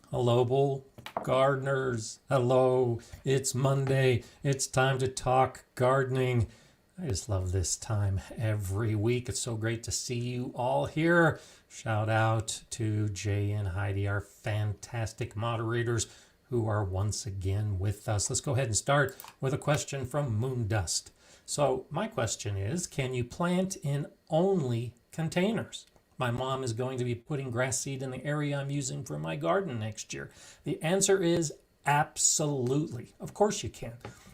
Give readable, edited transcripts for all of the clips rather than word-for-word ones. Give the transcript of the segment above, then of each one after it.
Hello, gardeners. Hello, it's Monday. It's time to talk gardening. I just love this time every week. It's so great to see you all here. Shout out to Jay and Heidi, our fantastic moderators who are once again with us. Let's go ahead and start with a question from Moondust. So my question is, can you plant in only containers? My mom is going to be putting grass seed in the area I'm using for my garden next year. The answer is absolutely. Of course you can.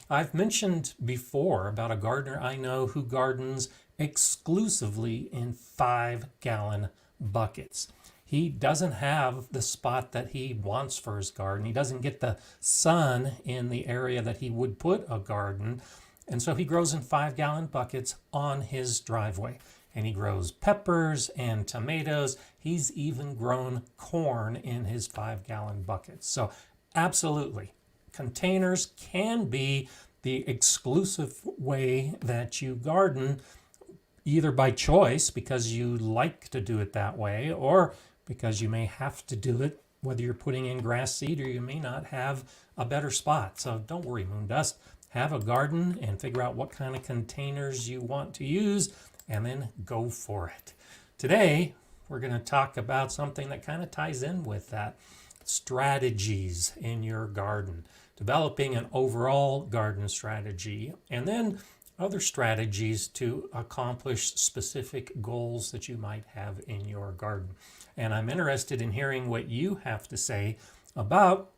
I've mentioned before about a gardener I know who gardens exclusively in 5-gallon buckets. He doesn't have the spot that he wants for his garden. He doesn't get the sun in the area that he would put a garden. And so he grows in 5-gallon buckets on his driveway. And he grows peppers and tomatoes. He's even grown corn in his 5-gallon buckets. So absolutely, containers can be the exclusive way that you garden, either by choice because you like to do it that way, or because you may have to do it whether you're putting in grass seed or you may not have a better spot. So don't worry, Moondust. Have a garden and figure out what kind of containers you want to use and then go for it. Today, we're going to talk about something that kind of ties in with that. Strategies in your garden. Developing an overall garden strategy, and then other strategies to accomplish specific goals that you might have in your garden. And I'm interested in hearing what you have to say about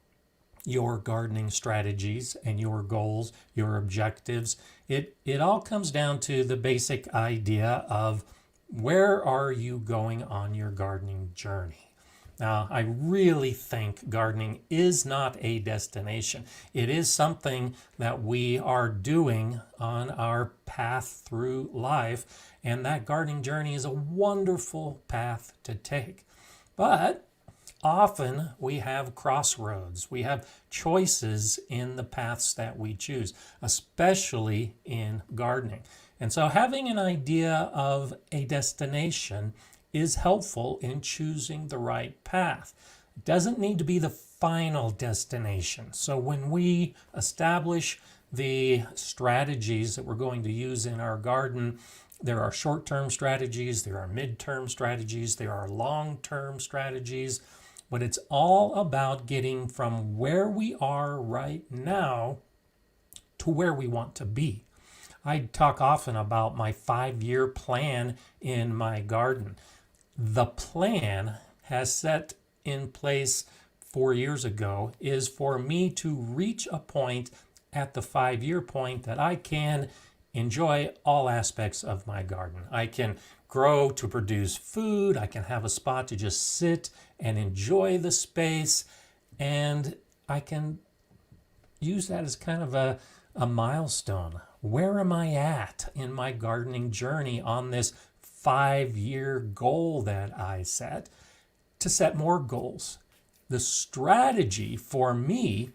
your gardening strategies and your goals, your objectives. It all comes down to the basic idea of where are you going on your gardening journey. Now, I really think gardening is not a destination. It is something that we are doing on our path through life, and that gardening journey is a wonderful path to take. But often we have crossroads. We have choices in the paths that we choose, especially in gardening. And so having an idea of a destination is helpful in choosing the right path. It doesn't need to be the final destination. So when we establish the strategies that we're going to use in our garden, there are short-term strategies, there are mid-term strategies, there are long-term strategies, but it's all about getting from where we are right now to where we want to be. I talk often about my 5-year plan in my garden. The plan has set in place 4 years ago is for me to reach a point at the 5-year point that I can enjoy all aspects of my garden. I can grow to produce food. I can have a spot to just sit and enjoy the space. And I can use that as kind of a milestone. Where am I at in my gardening journey on this 5-year goal that I set? To set more goals. The strategy for me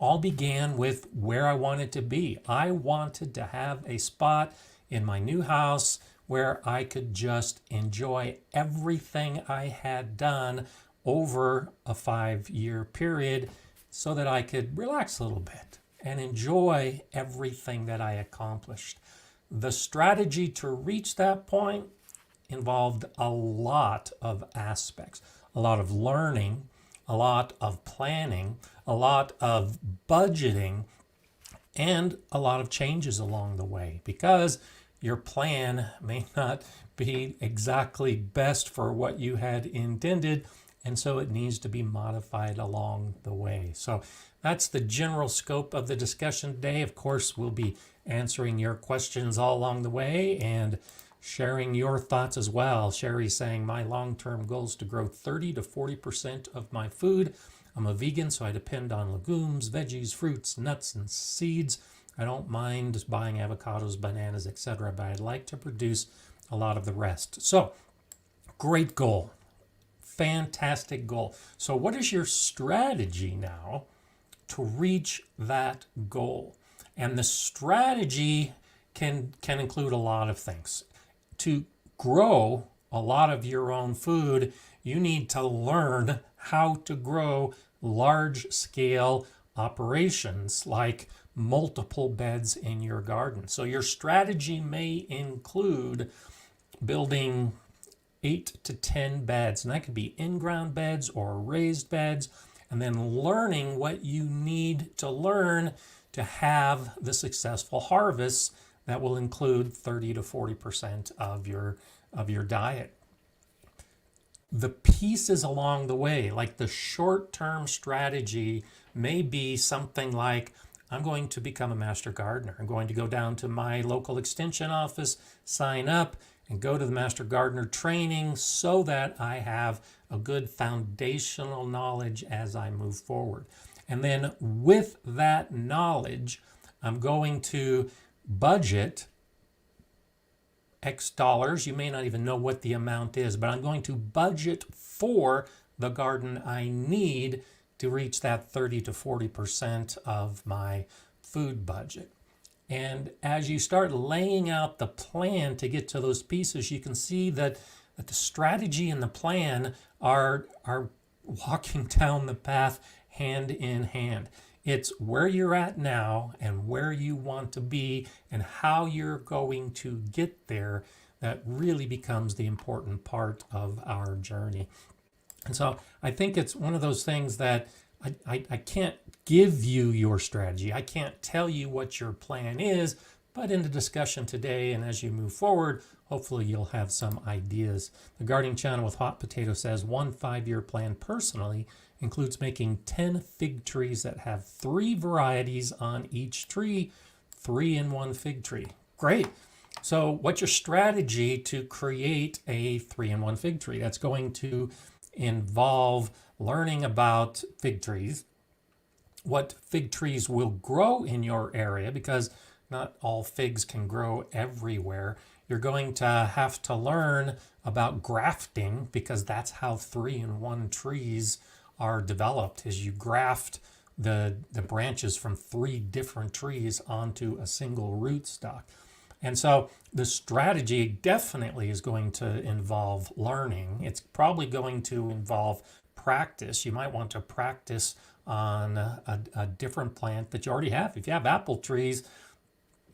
all began with where I wanted to be. I wanted to have a spot in my new house where I could just enjoy everything I had done over a 5-year period so that I could relax a little bit and enjoy everything that I accomplished. The strategy to reach that point involved a lot of aspects, a lot of learning, a lot of planning, a lot of budgeting, and a lot of changes along the way, because your plan may not be exactly best for what you had intended, and so it needs to be modified along the way. So that's the general scope of the discussion today. Of course, we'll be answering your questions all along the way and sharing your thoughts as well. Sherry's saying, my long-term goal is to grow 30 to 40% of my food. I'm a vegan, so I depend on legumes, veggies, fruits, nuts, and seeds. I don't mind buying avocados, bananas, etc., but I'd like to produce a lot of the rest. So, great goal. Fantastic goal. So what is your strategy now to reach that goal? And the strategy can include a lot of things. To grow a lot of your own food, You need to learn how to grow large scale operations like multiple beds in your garden. So your strategy may include building 8 to 10 beds, and that could be in-ground beds or raised beds, and then learning what you need to learn to have the successful harvests that will include 30 to 40% of your diet. The pieces along the way, like the short-term strategy, may be something like, I'm going to become a master gardener. I'm going to go down to my local extension office, sign up, and go to the master gardener training so that I have a good foundational knowledge as I move forward. And then with that knowledge, I'm going to budget X dollars. You may not even know what the amount is, but I'm going to budget for the garden I need to reach that 30 to 40% of my food budget. And as you start laying out the plan to get to those pieces, you can see that the strategy and the plan are walking down the path hand in hand. It's where you're at now and where you want to be and how you're going to get there that really becomes the important part of our journey. And so I think it's one of those things that I can't give you your strategy. I can't tell you what your plan is, but in the discussion today and as you move forward, hopefully you'll have some ideas. The Gardening Channel with Hot Potato says 1 5-year plan personally includes making 10 fig trees that have 3 varieties on each tree, 3 in 1 fig tree. Great. So what's your strategy to create a 3 in 1 fig tree? That's going to involve learning about fig trees, what fig trees will grow in your area, because not all figs can grow everywhere. You're going to have to learn about grafting, because that's how 3 in 1 trees are developed, is you graft the branches from 3 different trees onto a single rootstock. And so the strategy definitely is going to involve learning. It's probably going to involve practice. You might want to practice on a different plant that you already have. If you have apple trees,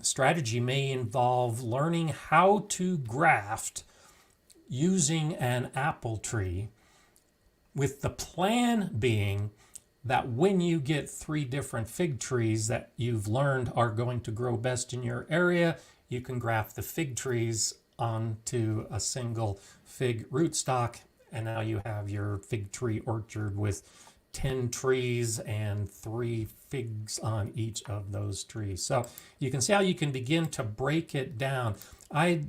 strategy may involve learning how to graft using an apple tree, with the plan being that when you get 3 different fig trees that you've learned are going to grow best in your area, you can graft the fig trees onto a single fig rootstock, and now you have your fig tree orchard with 10 trees and 3 figs on each of those trees. So you can see how you can begin to break it down. I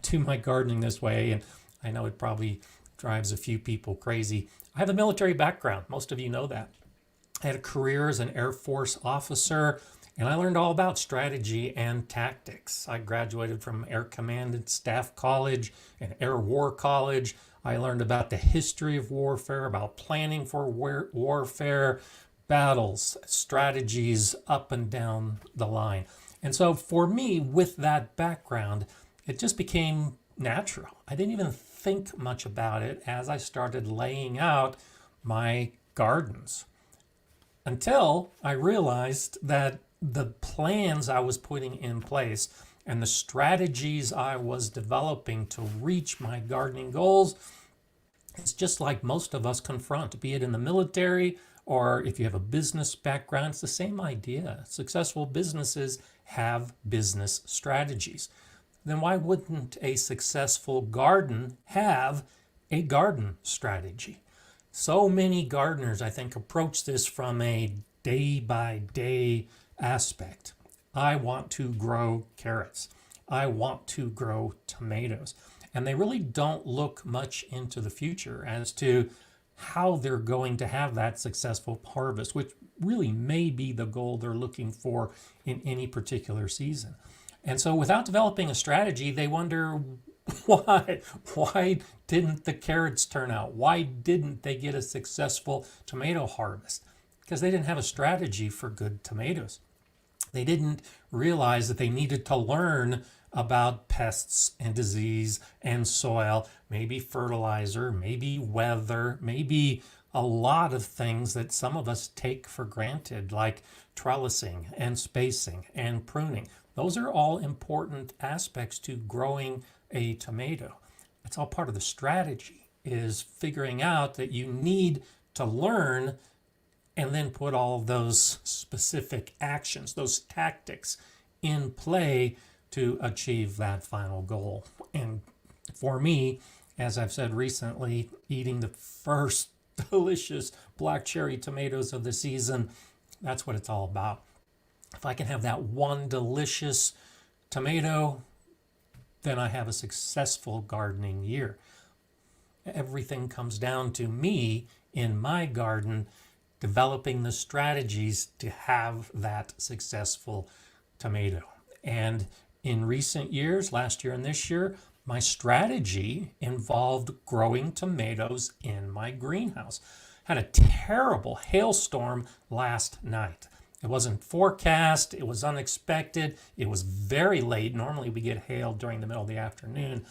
do my gardening this way, and I know it probably drives a few people crazy. I have a military background. Most of you know that. I had a career as an Air Force officer, and I learned all about strategy and tactics. I graduated from Air Command and Staff College and Air War College. I learned about the history of warfare, about planning for warfare, battles, strategies up and down the line. And so for me, with that background, it just became natural. I didn't even think much about it as I started laying out my gardens, until I realized that the plans I was putting in place and the strategies I was developing to reach my gardening goals, it's just like most of us confront, be it in the military or if you have a business background, it's the same idea. Successful businesses have business strategies. Then why wouldn't a successful garden have a garden strategy? So many gardeners, I think, approach this from a day-by-day aspect. I want to grow carrots. I want to grow tomatoes. And they really don't look much into the future as to how they're going to have that successful harvest, which really may be the goal they're looking for in any particular season. And so without developing a strategy, they wonder, why didn't the carrots turn out? Why didn't they get a successful tomato harvest? Because they didn't have a strategy for good tomatoes. They didn't realize that they needed to learn about pests and disease and soil, maybe fertilizer, maybe weather, maybe a lot of things that some of us take for granted, like trellising and spacing and pruning. Those are all important aspects to growing a tomato. It's all part of the strategy, is figuring out that you need to learn and then put all of those specific actions, those tactics in play to achieve that final goal. And for me, as I've said recently, eating the first delicious black cherry tomatoes of the season, that's what it's all about. If I can have that one delicious tomato, then I have a successful gardening year. Everything comes down to me in my garden developing the strategies to have that successful tomato. And in recent years, last year and this year, my strategy involved growing tomatoes in my greenhouse. Had a terrible hailstorm last night. It wasn't forecast, it was unexpected, it was very late. Normally we get hail during the middle of the afternoon.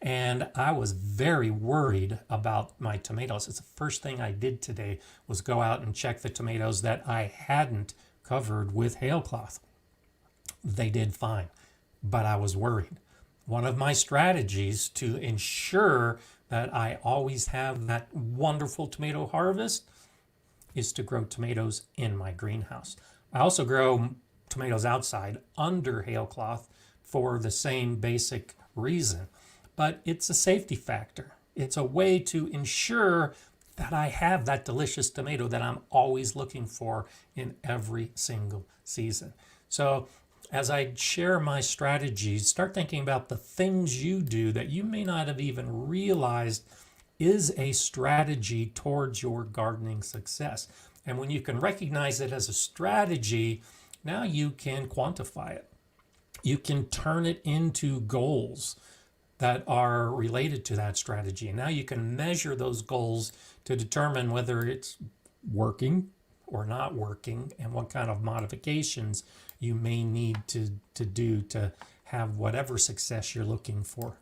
And I was very worried about my tomatoes. It's the first thing I did today was go out and check the tomatoes that I hadn't covered with hailcloth. They did fine, but I was worried. One of my strategies to ensure that I always have that wonderful tomato harvest is to grow tomatoes in my greenhouse. I also grow tomatoes outside under hailcloth for the same basic reason. But it's a safety factor. It's a way to ensure that I have that delicious tomato that I'm always looking for in every single season. So as I share my strategies, start thinking about the things you do that you may not have even realized is a strategy towards your gardening success. And when you can recognize it as a strategy, now you can quantify it. You can turn it into goals that are related to that strategy. And now you can measure those goals to determine whether it's working or not working and what kind of modifications you may need to do to have whatever success you're looking for.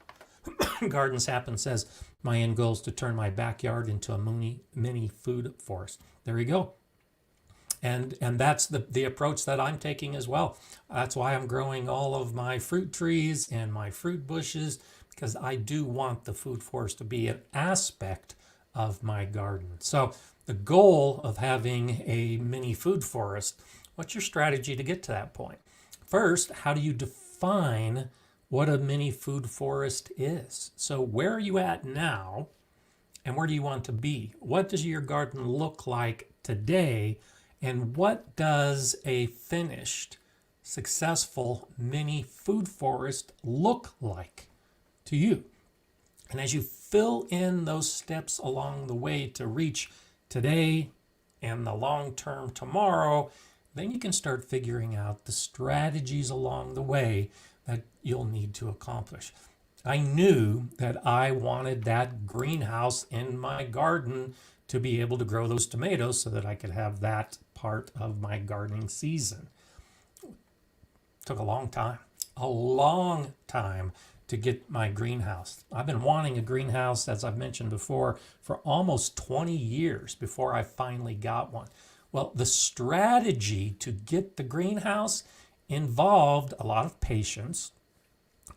Gardens Happen says, my end goal is to turn my backyard into a mini food forest. There you go. And that's the approach that I'm taking as well. That's why I'm growing all of my fruit trees and my fruit bushes, because I do want the food forest to be an aspect of my garden. So the goal of having a mini food forest, what's your strategy to get to that point? First, how do you define what a mini food forest is? So where are you at now and where do you want to be? What does your garden look like today? And what does a finished, successful mini food forest look like to you? And as you fill in those steps along the way to reach today and the long term tomorrow, then you can start figuring out the strategies along the way that you'll need to accomplish. I knew that I wanted that greenhouse in my garden to be able to grow those tomatoes so that I could have that part of my gardening season. It took a long time to get my greenhouse. I've been wanting a greenhouse, as I've mentioned before, for almost 20 years before I finally got one. Well, the strategy to get the greenhouse involved a lot of patience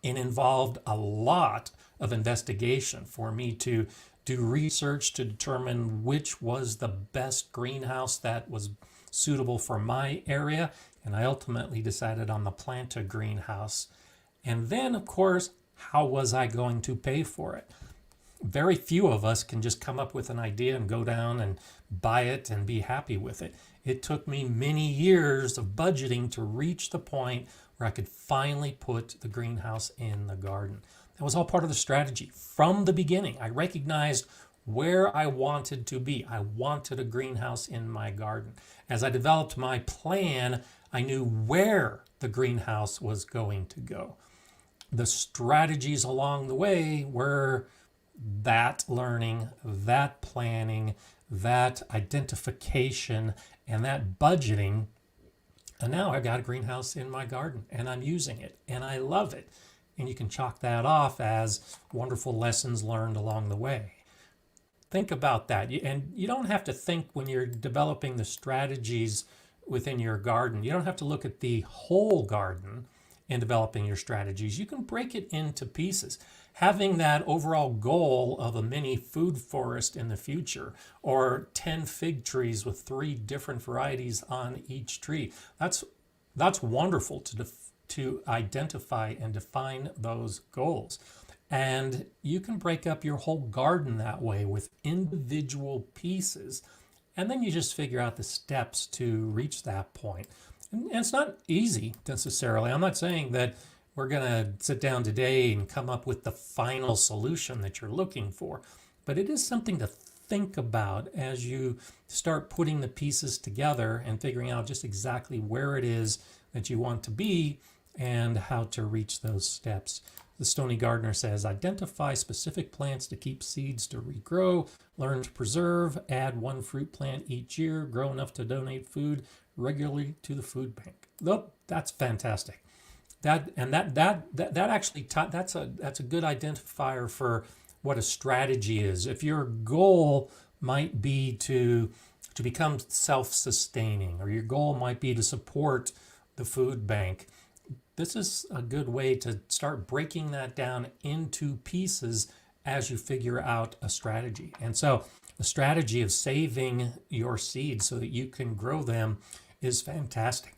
and involved a lot of investigation for me to do research to determine which was the best greenhouse that was suitable for my area. And I ultimately decided on the Planta Greenhouse. And then, of course, how was I going to pay for it? Very few of us can just come up with an idea and go down and buy it and be happy with it. It took me many years of budgeting to reach the point where I could finally put the greenhouse in the garden. That was all part of the strategy. From the beginning, I recognized where I wanted to be. I wanted a greenhouse in my garden. As I developed my plan, I knew where the greenhouse was going to go. The strategies along the way were that learning, that planning, that identification, and that budgeting. And now I've got a greenhouse in my garden and I'm using it and I love it. and you can chalk that off as wonderful lessons learned along the way. Think about that. And you don't have to think when you're developing the strategies within your garden. You don't have to look at the whole garden in developing your strategies. You can break it into pieces. Having that overall goal of a mini food forest in the future, or 10 fig trees with 3 different varieties on each tree, that's wonderful to identify and define those goals. And you can break up your whole garden that way with individual pieces. And then you just figure out the steps to reach that point. And it's not easy necessarily. I'm not saying that we're going to sit down today and come up with the final solution that you're looking for. But it is something to think about as you start putting the pieces together and figuring out just exactly where it is that you want to be and how to reach those steps. The Stony Gardener says, identify specific plants to keep seeds to regrow, learn to preserve, add 1 fruit plant each year, grow enough to donate food regularly to the food bank. Nope, that's fantastic. That's a good identifier for what a strategy is. If your goal might be to become self-sustaining, or your goal might be to support the food bank, this is a good way to start breaking that down into pieces as you figure out a strategy. And so the strategy of saving your seeds so that you can grow them is fantastic.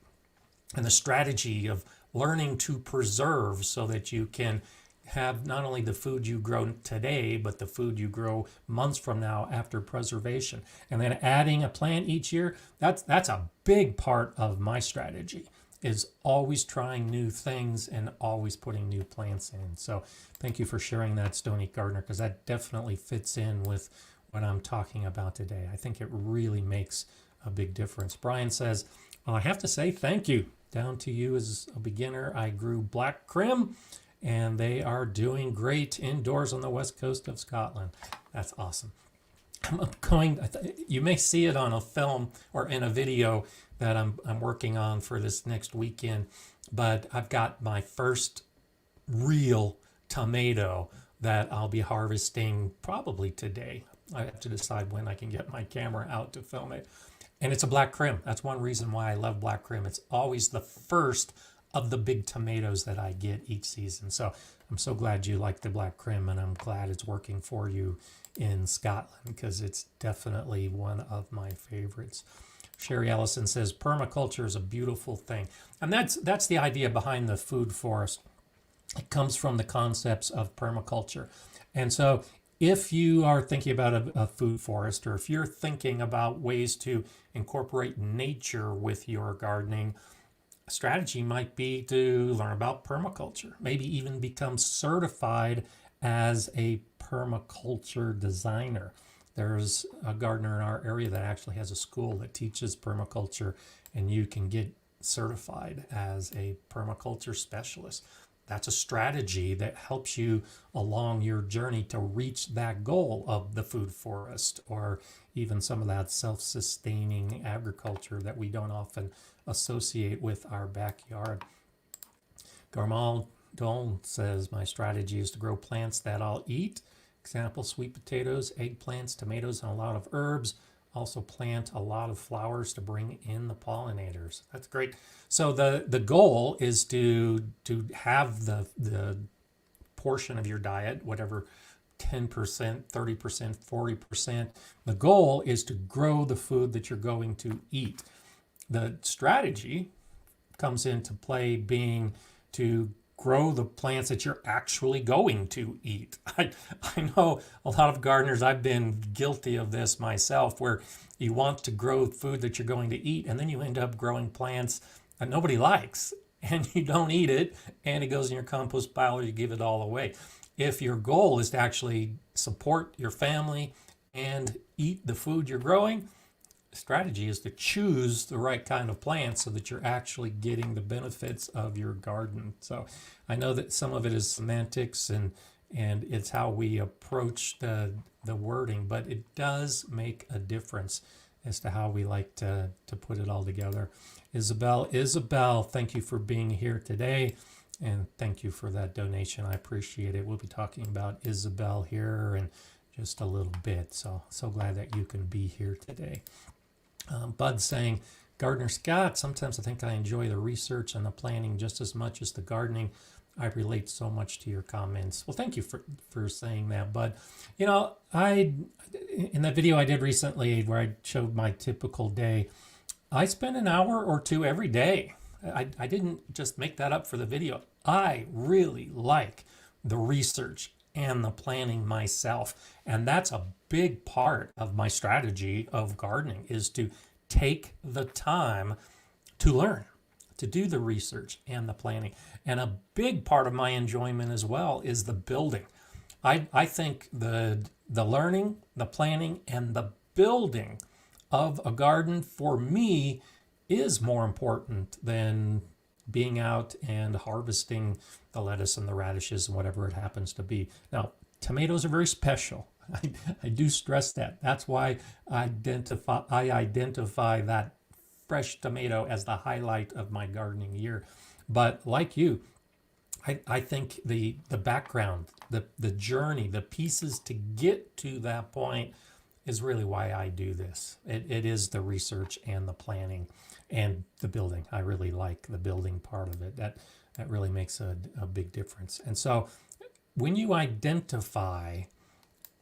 And the strategy of learning to preserve so that you can have not only the food you grow today, but the food you grow months from now after preservation. And then adding a plant each year, that's a big part of my strategy, is always trying new things and always putting new plants in. So thank you for sharing that, Stony Gardener, because that definitely fits in with what I'm talking about today. I think it really makes a big difference. Brian says, well, I have to say thank you. Down to you as a beginner. I grew black crim, and they are doing great indoors on the west coast of Scotland. That's awesome. You may see it on a film or in a video that I'm working on for this next weekend, but I've got my first real tomato that I'll be harvesting probably today. I have to decide when I can get my camera out to film it. And it's a black crim. That's one reason why I love black crim. It's always the first of the big tomatoes that I get each season. So I'm so glad you like the black crim, and I'm glad it's working for you in Scotland, because it's definitely one of my favorites. Sherry Ellison says, permaculture is a beautiful thing. And that's the idea behind the food forest. It comes from the concepts of permaculture. And so if you are thinking about a food forest, or if you're thinking about ways to incorporate nature with your gardening, a strategy might be to learn about permaculture, maybe even become certified as a permaculture designer. There's a gardener in our area that actually has a school that teaches permaculture, and you can get certified as a permaculture specialist. That's a strategy that helps you along your journey to reach that goal of the food forest, or even some of that self-sustaining agriculture that we don't often associate with our backyard. Garmal Don says, my strategy is to grow plants that I'll eat. Example, sweet potatoes, eggplants, tomatoes, and a lot of herbs. Also plant a lot of flowers to bring in the pollinators. That's great. So the goal is to have the portion of your diet, whatever, 10%, 30%, 40%. The goal is to grow the food that you're going to eat. The strategy comes into play being to grow the plants that you're actually going to eat. I know a lot of gardeners, I've been guilty of this myself, where you want to grow food that you're going to eat, and then you end up growing plants that nobody likes, and you don't eat it, and it goes in your compost pile, or you give it all away. If your goal is to actually support your family and eat the food you're growing, strategy is to choose the right kind of plants so that you're actually getting the benefits of your garden. So I know that some of it is semantics and it's how we approach the wording, but it does make a difference as to how we like to put it all together. Isabel, thank you for being here today. And thank you for that donation. I appreciate it. We'll be talking about Isabel here in just a little bit. So glad that you can be here today. Bud saying, Gardner Scott, sometimes I think I enjoy the research and the planning just as much as the gardening. I relate so much to your comments. Well, thank you for saying that, Bud. You know, in that video I did recently where I showed my typical day, I spend an hour or two every day. I didn't just make that up for the video. I really like the research and the planning myself. And that's a big part of my strategy of gardening, is to take the time to learn, to do the research and the planning. And a big part of my enjoyment as well is the building. I think the learning, the planning, and the building of a garden for me is more important than being out and harvesting the lettuce and the radishes and whatever it happens to be. Now, tomatoes are very special. I do stress that. That's why I identify that fresh tomato as the highlight of my gardening year. But like you, I think the background, the journey, the pieces to get to that point is really why I do this. It is the research and the planning and the building. I really like the building part of it. That really makes a big difference. And so when you identify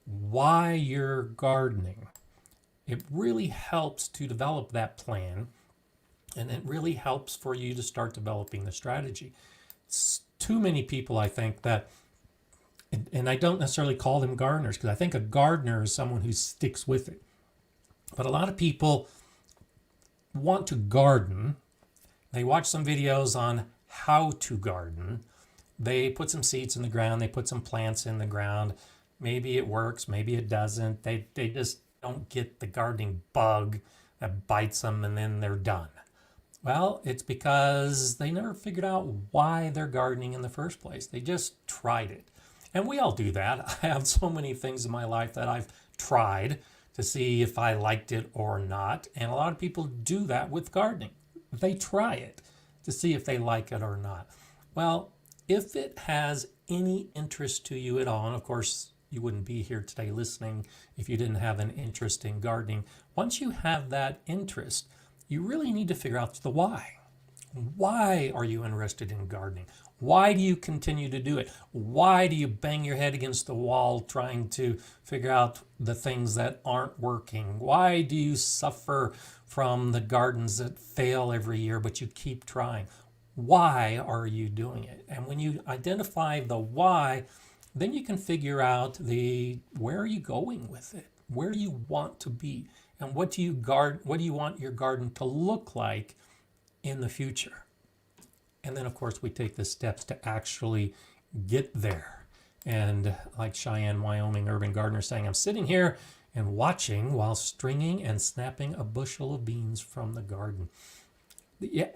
why you're gardening, it really helps to develop that plan, and it really helps for you to start developing the strategy. It's too many people, I think, that, and I don't necessarily call them gardeners, because I think a gardener is someone who sticks with it. But a lot of people want to garden. They watch some videos on how to garden. They put some seeds in the ground. They put some plants in the ground. Maybe it works, maybe it doesn't. They just don't get the gardening bug that bites them and then they're done. Well, it's because they never figured out why they're gardening in the first place. They just tried it. And we all do that. I have so many things in my life that I've tried to see if I liked it or not. And a lot of people do that with gardening. They try it to see if they like it or not. Well, if it has any interest to you at all, and of course, you wouldn't be here today listening if you didn't have an interest in gardening. Once you have that interest, you really need to figure out the why. Why are you interested in gardening? Why do you continue to do it? Why do you bang your head against the wall trying to figure out the things that aren't working? Why do you suffer from the gardens that fail every year, but you keep trying? Why are you doing it? And when you identify the why, then you can figure out where are you going with it? Where do you want to be? And what do you want your garden to look like in the future? And then of course we take the steps to actually get there. And like Cheyenne, Wyoming urban gardener saying, I'm sitting here and watching while stringing and snapping a bushel of beans from the garden. Yeah,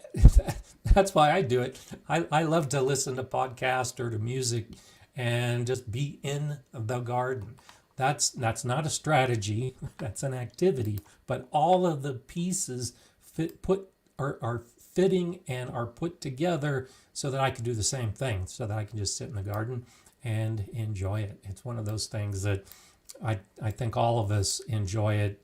that's why I do it. I love to listen to podcasts or to music and just be in the garden. That's not a strategy, that's an activity, but all of the pieces are fitting and are put together so that I can do the same thing, so that I can just sit in the garden and enjoy it. It's one of those things that I think all of us enjoy it.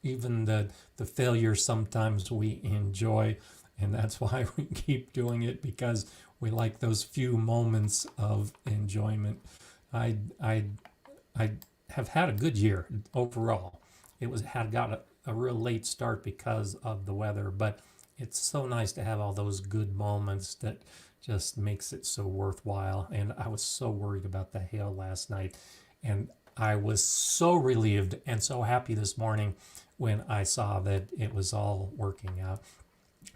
Even the failure sometimes we enjoy, and that's why we keep doing it, because we like those few moments of enjoyment. I have had a good year overall. It got a real late start because of the weather, but it's so nice to have all those good moments that just makes it so worthwhile. And I was so worried about the hail last night, and I was so relieved and so happy this morning when I saw that it was all working out.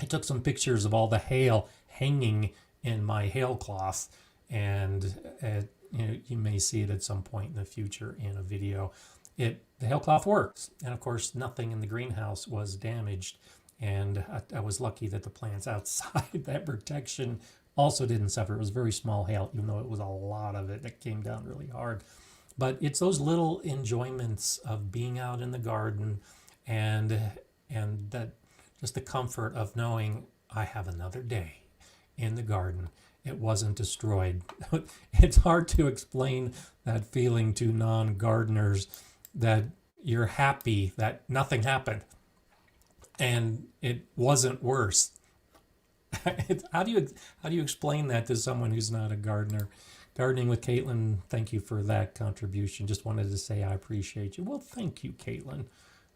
I took some pictures of all the hail hanging in my hail cloth, and you may see it at some point in the future in a video. The hail cloth works, and of course nothing in the greenhouse was damaged, and I was lucky that the plants outside that protection also didn't suffer. It was very small hail, even though it was a lot of it that came down really hard. But it's those little enjoyments of being out in the garden, and that just the comfort of knowing I have another day in the garden, it wasn't destroyed. It's hard to explain that feeling to non-gardeners, that you're happy that nothing happened and it wasn't worse. How do you explain that to someone who's not a gardener? Gardening with Caitlin, thank you for that contribution. Just wanted to say I appreciate you. Well, thank you, Caitlin.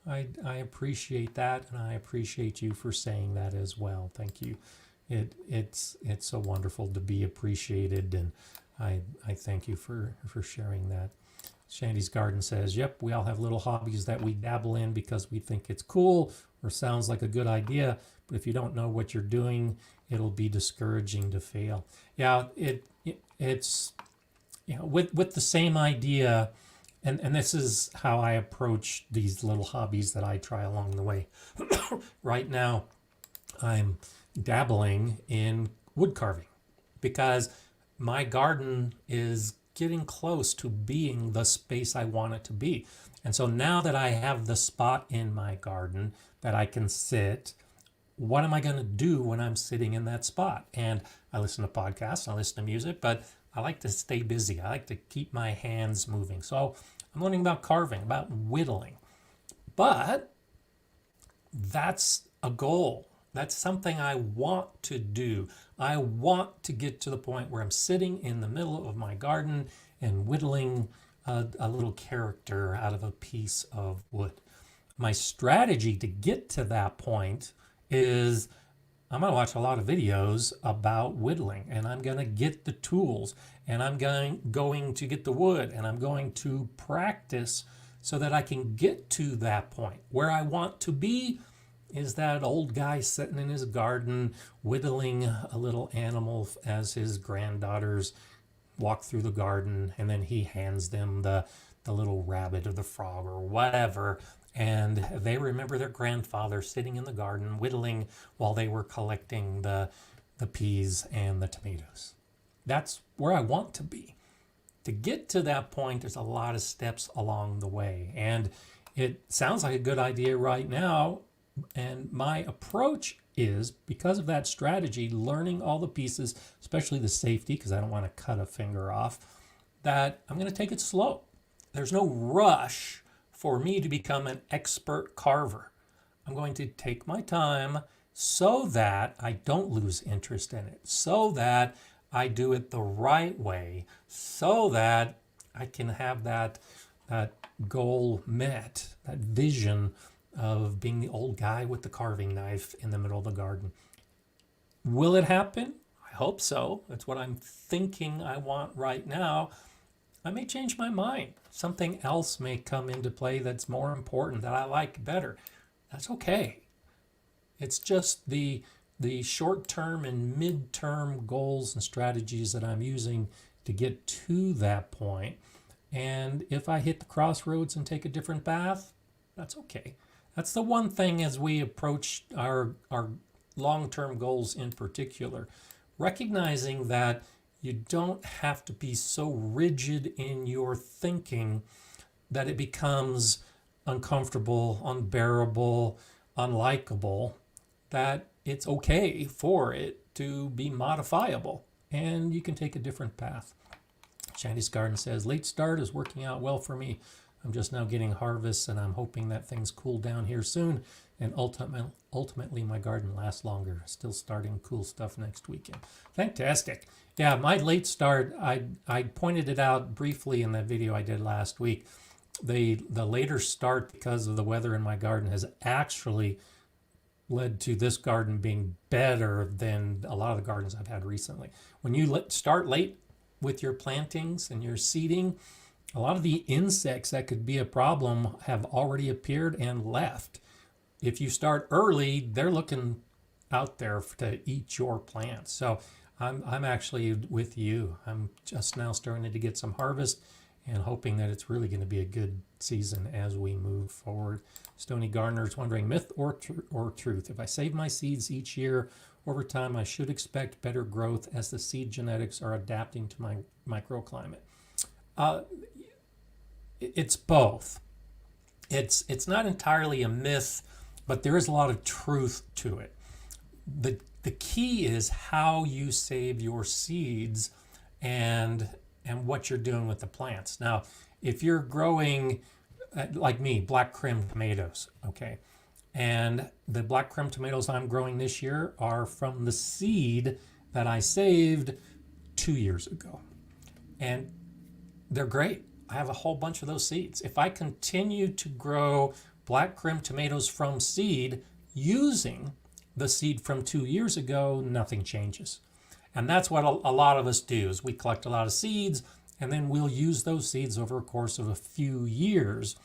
I appreciate that, and I appreciate you for saying that as well. Thank you. It's so wonderful to be appreciated, and I thank you for sharing that. Shandy's Garden says, yep, we all have little hobbies that we dabble in because we think it's cool or sounds like a good idea. But if you don't know what you're doing, it'll be discouraging to fail. Yeah, it's with the same idea, and this is how I approach these little hobbies that I try along the way. Right now, I'm dabbling in wood carving because my garden is getting close to being the space I want it to be. And so now that I have the spot in my garden that I can sit, what am I going to do when I'm sitting in that spot? And I listen to podcasts, I listen to music, but I like to stay busy. I like to keep my hands moving. So I'm learning about carving, about whittling. But that's a goal. That's something I want to do. I want to get to the point where I'm sitting in the middle of my garden and whittling a little character out of a piece of wood. My strategy to get to that point is I'm going to watch a lot of videos about whittling, and I'm going to get the tools, and I'm going to get the wood, and I'm going to practice so that I can get to that point. Where I want to be is that old guy sitting in his garden whittling a little animal as his granddaughters walk through the garden, and then he hands them the little rabbit or the frog or whatever, and they remember their grandfather sitting in the garden whittling while they were collecting the peas and the tomatoes. That's where I want to be. To get to that point, there's a lot of steps along the way, and it sounds like a good idea right now. And my approach is, because of that strategy, learning all the pieces, especially the safety, because I don't want to cut a finger off, that I'm going to take it slow. There's no rush for me to become an expert carver. I'm going to take my time so that I don't lose interest in it, so that I do it the right way, so that I can have that goal met, that vision of being the old guy with the carving knife in the middle of the garden. Will it happen? I hope so. That's what I'm thinking I want right now. I may change my mind. Something else may come into play that's more important, that I like better. That's okay. It's just the short-term and mid-term goals and strategies that I'm using to get to that point. And if I hit the crossroads and take a different path, that's okay. That's the one thing as we approach our long-term goals in particular, recognizing that you don't have to be so rigid in your thinking that it becomes uncomfortable, unbearable, unlikable, that it's okay for it to be modifiable and you can take a different path. Shandy's Garden says, late start is working out well for me. I'm just now getting harvests, and I'm hoping that things cool down here soon, and ultimately my garden lasts longer. Still starting cool stuff next weekend. Fantastic. Yeah, my late start, I pointed it out briefly in that video I did last week. The later start, because of the weather in my garden, has actually led to this garden being better than a lot of the gardens I've had recently. When you start late with your plantings and your seeding, a lot of the insects that could be a problem have already appeared and left. If you start early, they're looking out there to eat your plants. So I'm actually with you. I'm just now starting to get some harvest and hoping that it's really going to be a good season as we move forward. Stony Gardener is wondering, myth or truth? If I save my seeds each year, over time I should expect better growth as the seed genetics are adapting to my microclimate. It's both. It's not entirely a myth, but there is a lot of truth to it. The the key is how you save your seeds and what you're doing with the plants. Now, if you're growing like me, black crim tomatoes, okay, and the black crim tomatoes I'm growing this year are from the seed that I saved 2 years ago, and they're great. I have a whole bunch of those seeds. If I continue to grow black crim tomatoes from seed using the seed from 2 years ago, nothing changes. And that's what a lot of us do is we collect a lot of seeds and then we'll use those seeds over a course of a few years.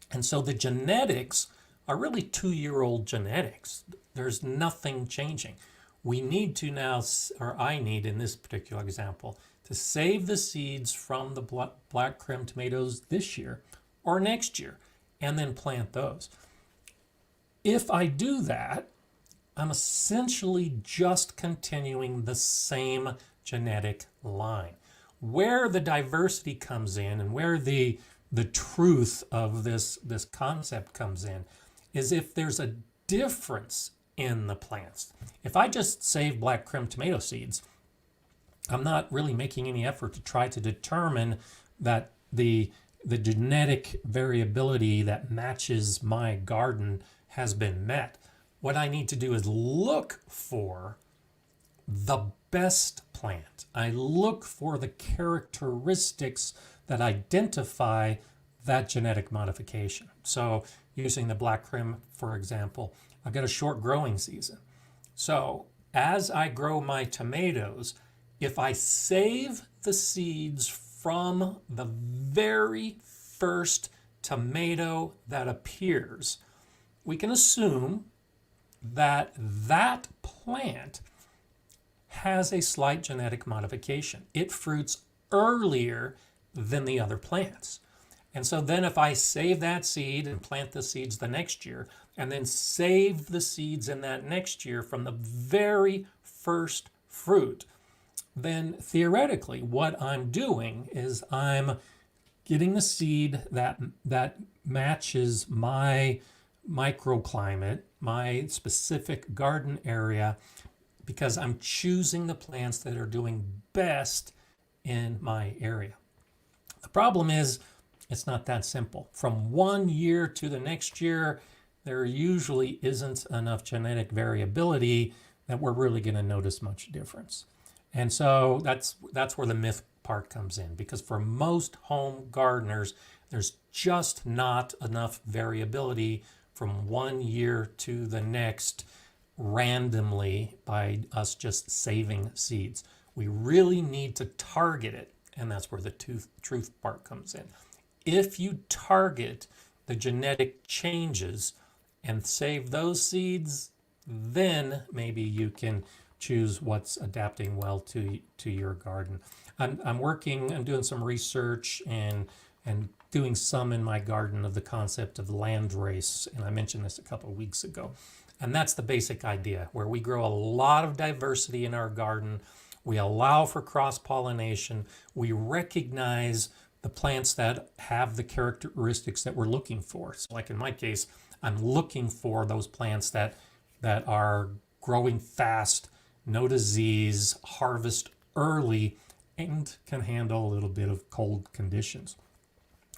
And so the genetics are really 2-year-old genetics. There's nothing changing. We need to now, or I need in this particular example, to save the seeds from the black crim tomatoes this year or next year and then plant those. If I do that, I'm essentially just continuing the same genetic line. Where the diversity comes in and where the truth of this concept comes in is if there's a difference in the plants. If I just save black crim tomato seeds, I'm not really making any effort to try to determine that the genetic variability that matches my garden has been met. What I need to do is look for the best plant. I look for the characteristics that identify that genetic modification. So using the black crim, for example, I've got a short growing season. So as I grow my tomatoes, if I save the seeds from the very first tomato that appears, we can assume that that plant has a slight genetic modification. It fruits earlier than the other plants. And so then if I save that seed and plant the seeds the next year, and then save the seeds in that next year from the very first fruit, then theoretically what I'm doing is I'm getting the seed that matches my microclimate, my specific garden area, because I'm choosing the plants that are doing best in my area. The problem is it's not that simple. From 1 year to the next year, there usually isn't enough genetic variability that we're really going to notice much difference. And so that's where the myth part comes in, because for most home gardeners, there's just not enough variability from 1 year to the next randomly by us just saving seeds. We really need to target it, and that's where the truth part comes in. If you target the genetic changes and save those seeds, then maybe you can choose what's adapting well to your garden. I'm doing some research and doing some in my garden of the concept of land race, and I mentioned this a couple of weeks ago. And that's the basic idea, where we grow a lot of diversity in our garden. We allow for cross-pollination. We recognize the plants that have the characteristics that we're looking for. So like in my case, I'm looking for those plants that are growing fast, no disease, harvest early, and can handle a little bit of cold conditions.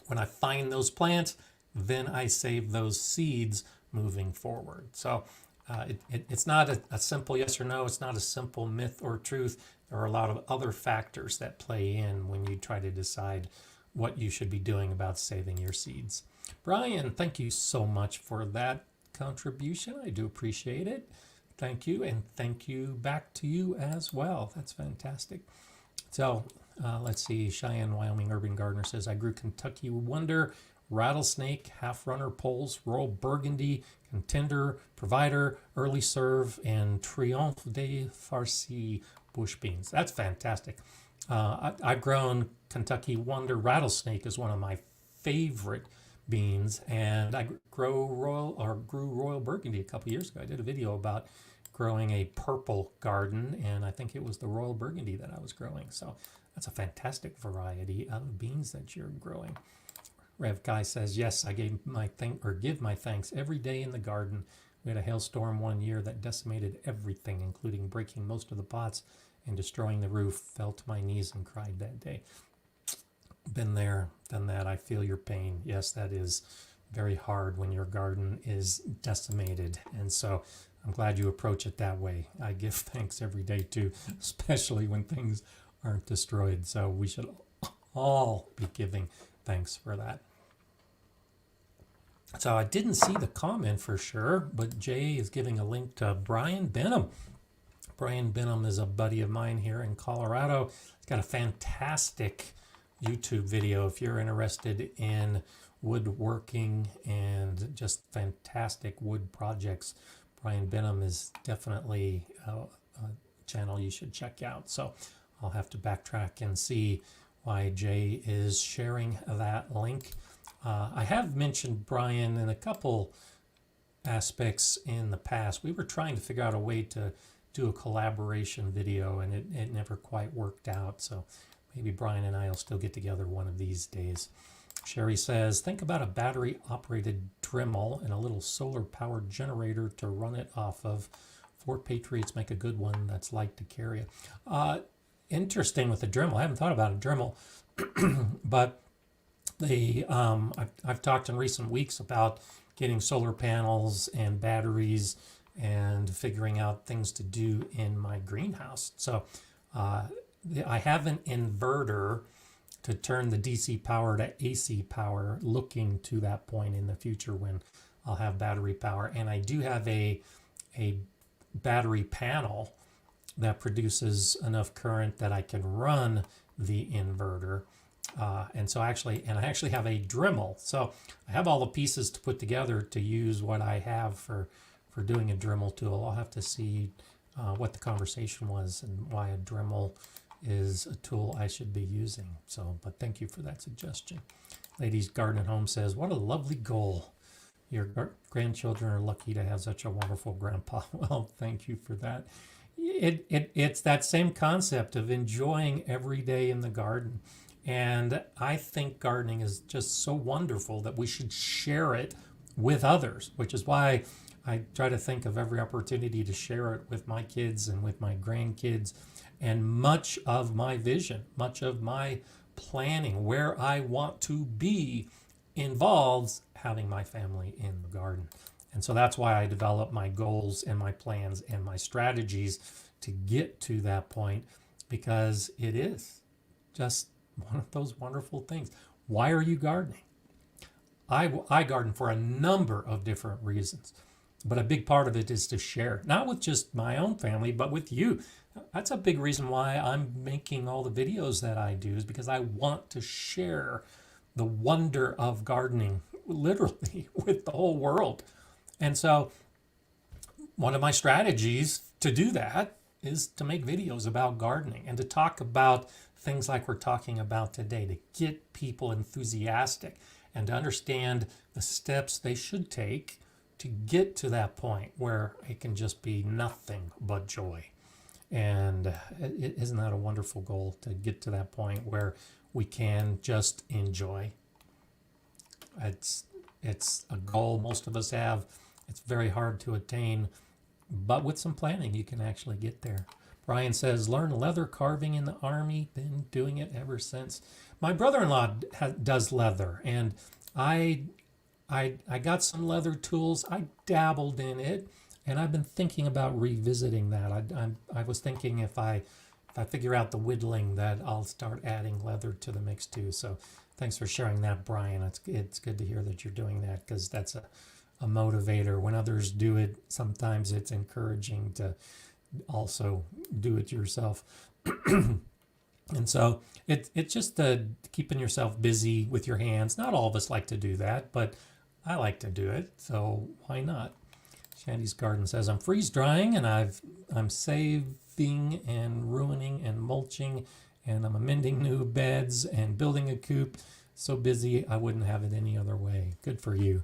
When I find those plants, then I save those seeds moving forward. So it's not a simple yes or no. It's not a simple myth or truth. There are a lot of other factors that play in when you try to decide what you should be doing about saving your seeds. Brian, thank you so much for that contribution. I do appreciate it. Thank you, and thank you back to you as well. That's fantastic. So let's see. Cheyenne, Wyoming Urban Gardener says, I grew Kentucky Wonder, Rattlesnake, Half Runner Poles, Royal Burgundy, Contender, Provider, Early Serve, and Triomphe de Farcy bush beans. That's fantastic. I've grown Kentucky Wonder. Rattlesnake is one of my favorite beans, and I grew Royal Burgundy a couple years ago. I did a video about growing a purple garden, and I think it was the Royal Burgundy that I was growing. So that's a fantastic variety of beans that you're growing. Rev Guy says, yes, I give my thanks every day in the garden We had a hailstorm one year that decimated everything, including breaking most of the pots and destroying the roof. Fell to my knees and cried that day. Been there, done that. I feel your pain. Yes, that is very hard when your garden is decimated. And so I'm glad you approach it that way. I give thanks every day too, especially when things aren't destroyed. So we should all be giving thanks for that. So I didn't see the comment for sure, but Jay is giving a link to Brian Benham. Brian Benham is a buddy of mine here in Colorado. He's got a fantastic YouTube video if you're interested in woodworking and just fantastic wood projects. Brian Benham is definitely a channel you should check out. So I'll have to backtrack and see why Jay is sharing that link. I have mentioned Brian in a couple aspects in the past. We were trying to figure out a way to do a collaboration video, and it never quite worked out. So maybe Brian and I will still get together one of these days. Sherry says, think about a battery-operated Dremel and a little solar-powered generator to run it off of. Fort Patriots make a good one that's light to carry. Interesting with the Dremel. I haven't thought about a Dremel, but I've talked in recent weeks about getting solar panels and batteries and figuring out things to do in my greenhouse. So I have an inverter to turn the DC power to AC power, looking to that point in the future when I'll have battery power. And I do have a battery panel that produces enough current that I can run the inverter. And I actually have a Dremel. So I have all the pieces to put together to use what I have for doing a Dremel tool. I'll have to see what the conversation was and why a Dremel is a tool I should be using. So, but thank you for that suggestion. Ladies Garden at Home says, what a lovely goal. Your grandchildren are lucky to have such a wonderful grandpa. Well, thank you for that. It's that same concept of enjoying every day in the garden. And I think gardening is just so wonderful that we should share it with others, which is why I try to think of every opportunity to share it with my kids and with my grandkids. And much of my vision, much of my planning, where I want to be, involves having my family in the garden. And so that's why I develop my goals and my plans and my strategies to get to that point, because it is just one of those wonderful things. Why are you gardening? I garden for a number of different reasons, but a big part of it is to share, not with just my own family, but with you. That's a big reason why I'm making all the videos that I do, is because I want to share the wonder of gardening literally with the whole world. And so one of my strategies to do that is to make videos about gardening and to talk about things like we're talking about today, to get people enthusiastic and to understand the steps they should take to get to that point where it can just be nothing but joy. And isn't that a wonderful goal, to get to that point where we can just enjoy? It's a goal most of us have. It's very hard to attain, but with some planning, you can actually get there. Brian says, learn leather carving in the Army, been doing it ever since. My brother-in-law does leather, and I got some leather tools. I dabbled in it, and I've been thinking about revisiting that. I was thinking if I figure out the whittling, that I'll start adding leather to the mix too. So thanks for sharing that, Brian. It's good to hear that you're doing that, because that's a motivator. When others do it, sometimes it's encouraging to also do it yourself. And so it's just keeping yourself busy with your hands. Not all of us like to do that, but I like to do it, so why not? Shandy's Garden says, I'm freeze drying and I'm saving and ruining and mulching, and I'm amending new beds and building a coop. So busy I wouldn't have it any other way. Good for you.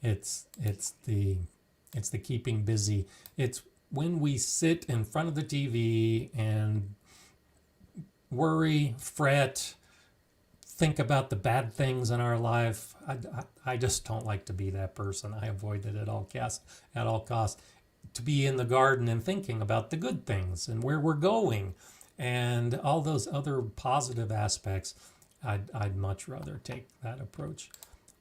It's the keeping busy. It's when we sit in front of the TV and worry, fret, think about the bad things in our life. I just don't like to be that person. I avoid it at all costs. To be in the garden and thinking about the good things and where we're going and all those other positive aspects, I'd much rather take that approach.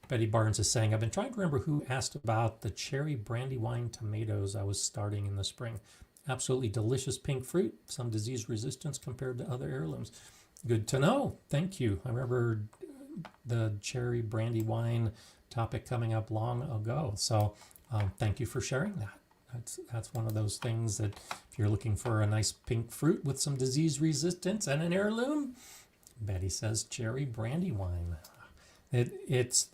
Betty Barnes is saying, I've been trying to remember who asked about the cherry brandywine tomatoes I was starting in the spring. Absolutely delicious pink fruit, some disease resistance compared to other heirlooms. Good to know. Thank you. I remember the cherry brandywine topic coming up long ago. So thank you for sharing that. That's one of those things that if you're looking for a nice pink fruit with some disease resistance and an heirloom, Betty says cherry brandywine. It's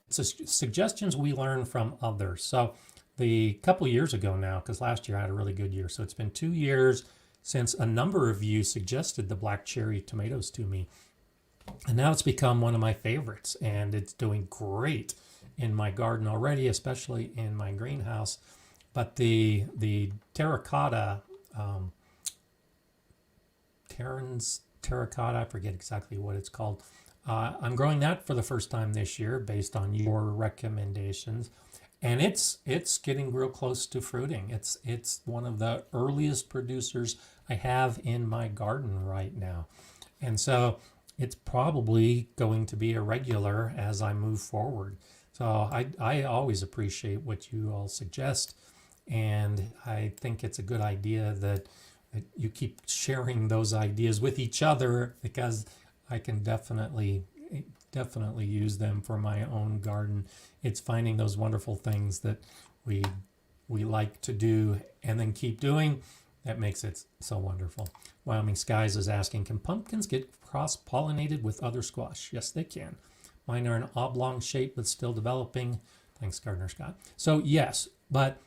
suggestions we learn from others. So the couple years ago now, because last year I had a really good year, so it's been 2 years since a number of you suggested the black cherry tomatoes to me, and now it's become one of my favorites, and it's doing great in my garden already, especially in my greenhouse. But the terracotta, terracotta, I forget exactly what it's called. I'm growing that for the first time this year based on your recommendations, and it's getting real close to fruiting. It's one of the earliest producers I have in my garden right now, and so it's probably going to be a regular as I move forward. So I always appreciate what you all suggest, and I think it's a good idea that you keep sharing those ideas with each other, because I can definitely use them for my own garden. It's finding those wonderful things that we like to do and then keep doing that makes it so wonderful. Wyoming Skies is asking, can pumpkins get cross-pollinated with other squash? Yes, they can. Mine are an oblong shape but still developing. Thanks, Gardner Scott. So yes, but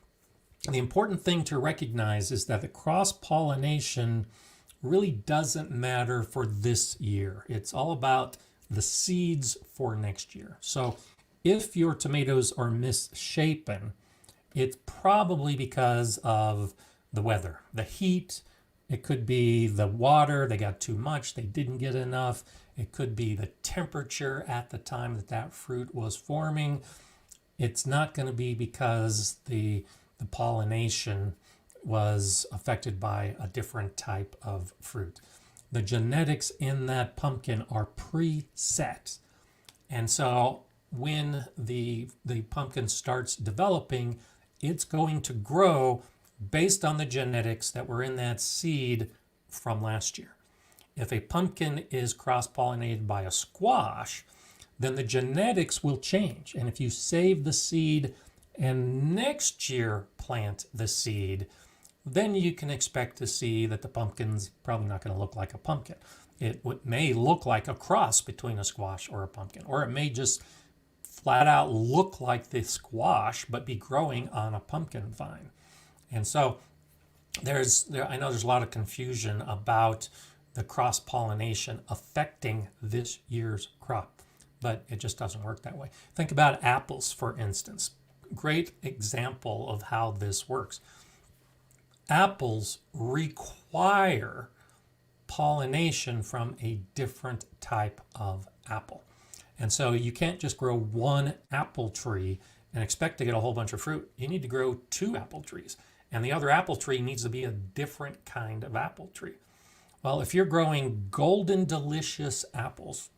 the important thing to recognize is that the cross-pollination really doesn't matter for this year. It's all about the seeds for next year. So if your tomatoes are misshapen, it's probably because of the weather, the heat. It could be the water, they got too much, they didn't get enough. It could be the temperature at the time that fruit was forming. It's not going to be because the pollination was affected by a different type of fruit. The genetics in that pumpkin are preset. And so when the pumpkin starts developing, it's going to grow based on the genetics that were in that seed from last year. If a pumpkin is cross-pollinated by a squash, then the genetics will change. And if you save the seed and next year plant the seed, then you can expect to see that the pumpkin's probably not going to look like a pumpkin. It may look like a cross between a squash or a pumpkin, or it may just flat out look like the squash but be growing on a pumpkin vine. And so I know there's a lot of confusion about the cross-pollination affecting this year's crop, but it just doesn't work that way. Think about apples, for instance. Great example of how this works. Apples require pollination from a different type of apple. And so you can't just grow one apple tree and expect to get a whole bunch of fruit. You need to grow 2 apple trees. And the other apple tree needs to be a different kind of apple tree. Well, if you're growing golden delicious apples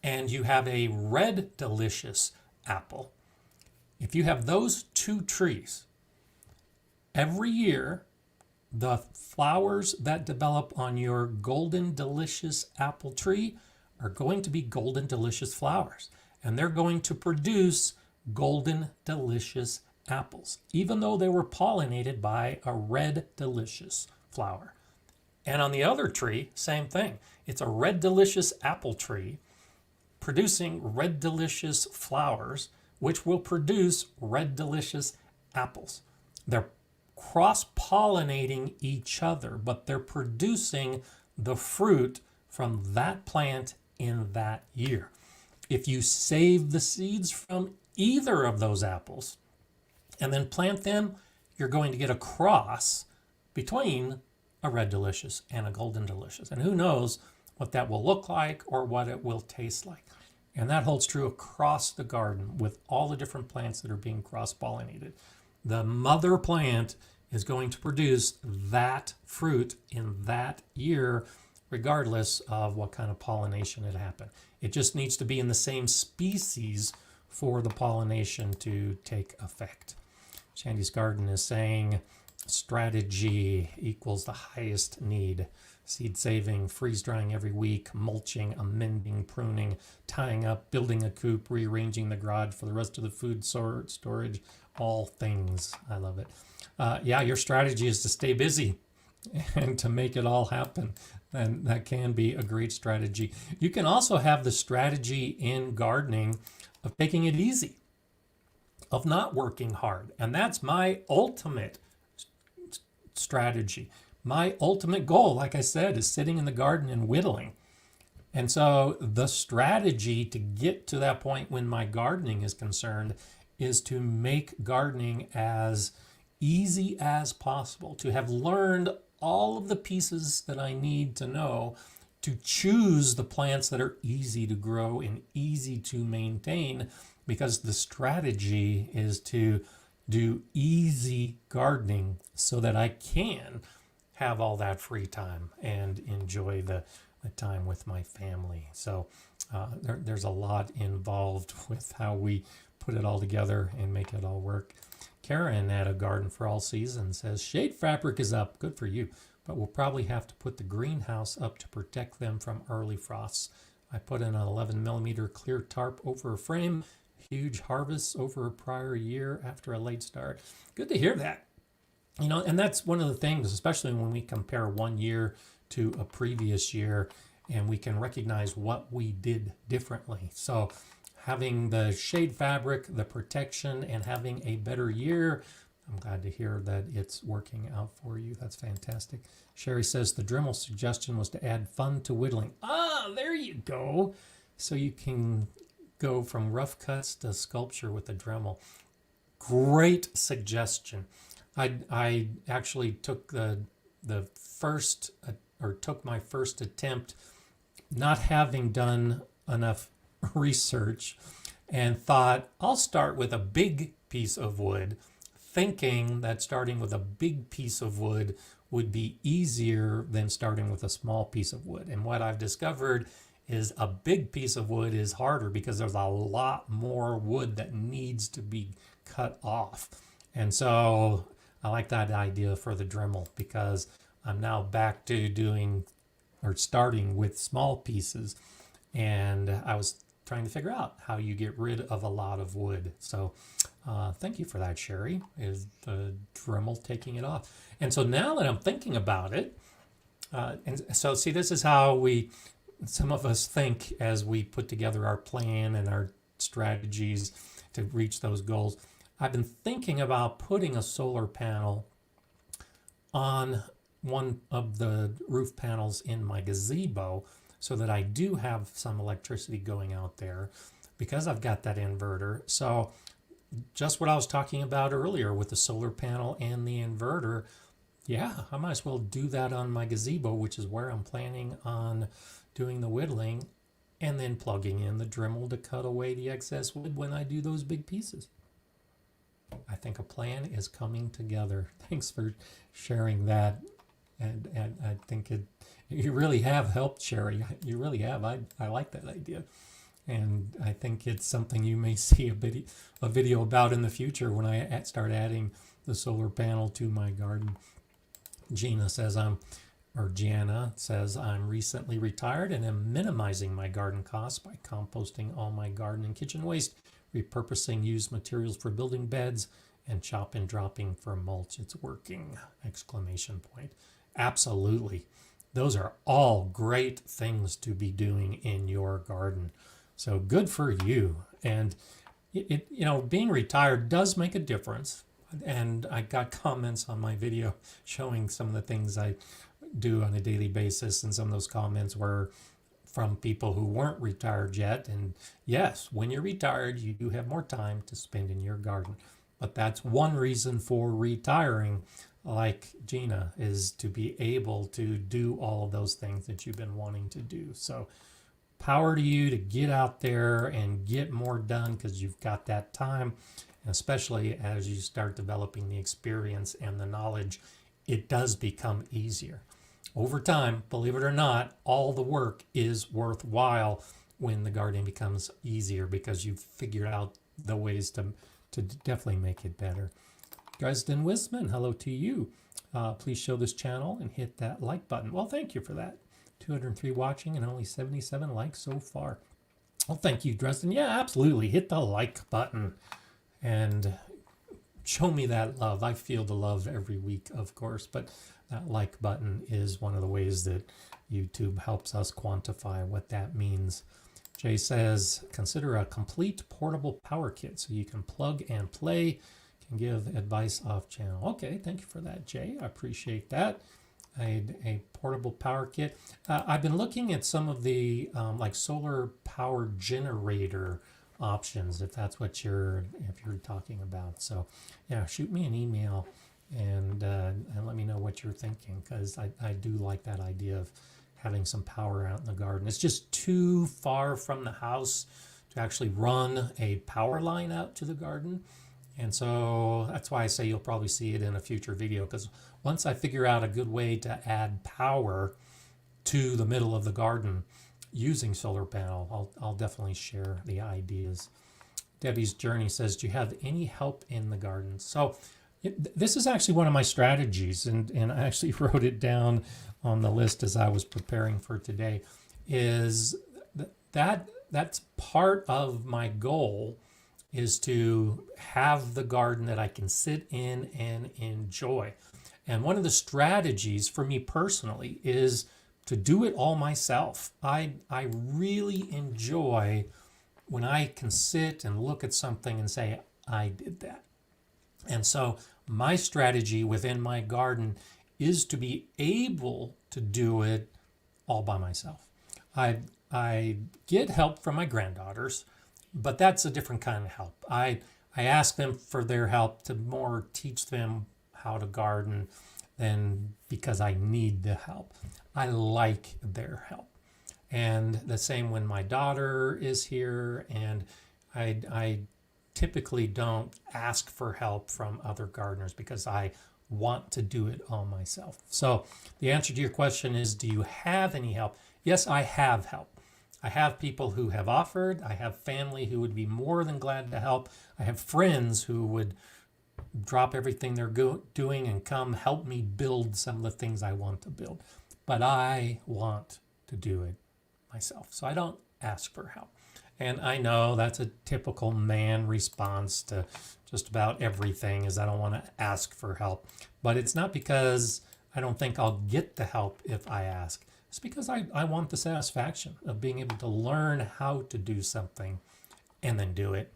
and you have a red delicious apple, if you have those 2 trees, every year the flowers that develop on your golden delicious apple tree are going to be golden delicious flowers, and they're going to produce golden delicious apples, even though they were pollinated by a red delicious flower. And on the other tree, same thing. It's a red delicious apple tree producing red delicious flowers, which will produce red delicious apples. They're cross-pollinating each other, but they're producing the fruit from that plant in that year. If you save the seeds from either of those apples and then plant them, you're going to get a cross between a red delicious and a golden delicious. And who knows what that will look like or what it will taste like. And that holds true across the garden with all the different plants that are being cross-pollinated. The mother plant is going to produce that fruit in that year, regardless of what kind of pollination had happened. It just needs to be in the same species for the pollination to take effect. Shandy's Garden is saying strategy equals the highest need. Seed saving, freeze drying every week, mulching, amending, pruning, tying up, building a coop, rearranging the garage for the rest of the food storage, all things. I love it. Yeah, your strategy is to stay busy and to make it all happen. And that can be a great strategy. You can also have the strategy in gardening of taking it easy, of not working hard. And that's my ultimate strategy. My ultimate goal, like I said, is sitting in the garden and whittling. And so the strategy to get to that point when my gardening is concerned is to make gardening as easy as possible, to have learned all of the pieces that I need to know to choose the plants that are easy to grow and easy to maintain, because the strategy is to do easy gardening so that I can have all that free time and enjoy the time with my family. So there's a lot involved with how we put it all together and make it all work. Karen at A Garden for All Seasons says, shade fabric is up, good for you, but we'll probably have to put the greenhouse up to protect them from early frosts. I put in an 11 millimeter clear tarp over a frame, huge harvests over a prior year after a late start. Good to hear that. You know, and that's one of the things, especially when we compare one year to a previous year, and we can recognize what we did differently. So having the shade fabric, the protection, and having a better year, I'm glad to hear that it's working out for you. That's fantastic. Sherry says the Dremel suggestion was to add fun to whittling. Ah, there you go. So you can go from rough cuts to sculpture with the Dremel. Great suggestion. I actually took the first or took my first attempt, not having done enough research, and thought I'll start with a big piece of wood, thinking that starting with a big piece of wood would be easier than starting with a small piece of wood. And what I've discovered is a big piece of wood is harder because there's a lot more wood that needs to be cut off. And so I like that idea for the Dremel, because I'm now back to doing or starting with small pieces. And I was trying to figure out how you get rid of a lot of wood. So thank you for that, Sherry, is the Dremel taking it off. And so now that I'm thinking about it, and so see, this is how some of us think as we put together our plan and our strategies to reach those goals. I've been thinking about putting a solar panel on one of the roof panels in my gazebo so that I do have some electricity going out there, because I've got that inverter. So just what I was talking about earlier with the solar panel and the inverter, yeah, I might as well do that on my gazebo, which is where I'm planning on doing the whittling, and then plugging in the Dremel to cut away the excess wood when I do those big pieces. I think a plan is coming together. Thanks for sharing that. And I think you really have helped, Sherry. You really have. I like that idea. And I think it's something you may see a video about in the future when I start adding the solar panel to my garden. Gianna says I'm recently retired and am minimizing my garden costs by composting all my garden and kitchen waste, repurposing used materials for building beds, and chop and dropping for mulch. It's working! Exclamation point. Absolutely. Those are all great things to be doing in your garden. So good for you. And being retired does make a difference. And I got comments on my video showing some of the things I do on a daily basis, and some of those comments were from people who weren't retired yet. And yes, when you're retired, you do have more time to spend in your garden. But that's one reason for retiring. like Gina, is to be able to do all of those things that you've been wanting to do. So power to you to get out there and get more done because you've got that time. And especially as you start developing the experience and the knowledge, it does become easier. Over time, believe it or not, all the work is worthwhile when the gardening becomes easier because you've figured out the ways to definitely make it better. Dresden Wisman, hello to you. Please show this channel and hit that like button. Well, thank you for that. 203 watching and only 77 likes so far. Well, thank you, Dresden. Yeah, absolutely. Hit the like button and show me that love. I feel the love every week, of course, but that like button is one of the ways that YouTube helps us quantify what that means. Jay says, consider a complete portable power kit so you can plug and play, can give advice off channel. Okay, thank you for that, Jay. I appreciate that. A portable power kit. I've been looking at some of the like solar power generator options, if that's what you're talking about. So yeah, shoot me an email and let me know what you're thinking, because I do like that idea of having some power out in the garden. It's just too far from the house to actually run a power line out to the garden. And so that's why I say you'll probably see it in a future video, because once I figure out a good way to add power to the middle of the garden using solar panel, I'll definitely share the ideas. Debbie's Journey says, do you have any help in the garden? So this is actually one of my strategies, and I actually wrote it down on the list as I was preparing for today, is that's part of my goal, is to have the garden that I can sit in and enjoy. And one of the strategies for me personally is to do it all myself. I really enjoy when I can sit and look at something and say, I did that. And so my strategy within my garden is to be able to do it all by myself. I get help from my granddaughters, but that's a different kind of help. I ask them for their help to more teach them how to garden than because I need the help. I like their help. And the same when my daughter is here, and I typically don't ask for help from other gardeners because I want to do it all myself. So the answer to your question is, do you have any help? Yes, I have help. I have people who have offered. I have family who would be more than glad to help. I have friends who would drop everything they're doing and come help me build some of the things I want to build. But I want to do it myself. So I don't ask for help. And I know that's a typical man response to just about everything, is I don't want to ask for help. But it's not because I don't think I'll get the help if I ask. It's because I want the satisfaction of being able to learn how to do something and then do it,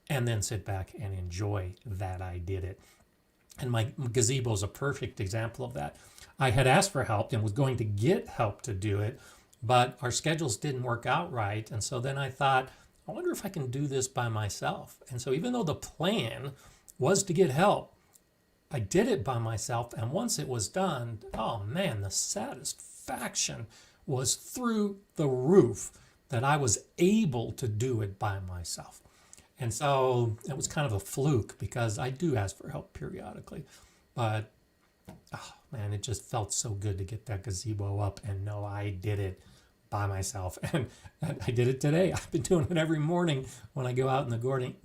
and then sit back and enjoy that I did it. And my gazebo is a perfect example of that. I had asked for help and was going to get help to do it, but our schedules didn't work out right. And so then I thought, I wonder if I can do this by myself. And so even though the plan was to get help, I did it by myself. And once it was done, oh man, the satisfaction was through the roof that I was able to do it by myself. And so it was kind of a fluke, because I do ask for help periodically. But oh man, it just felt so good to get that gazebo up and know I did it by myself. And I did it today. I've been doing it every morning when I go out in the garden.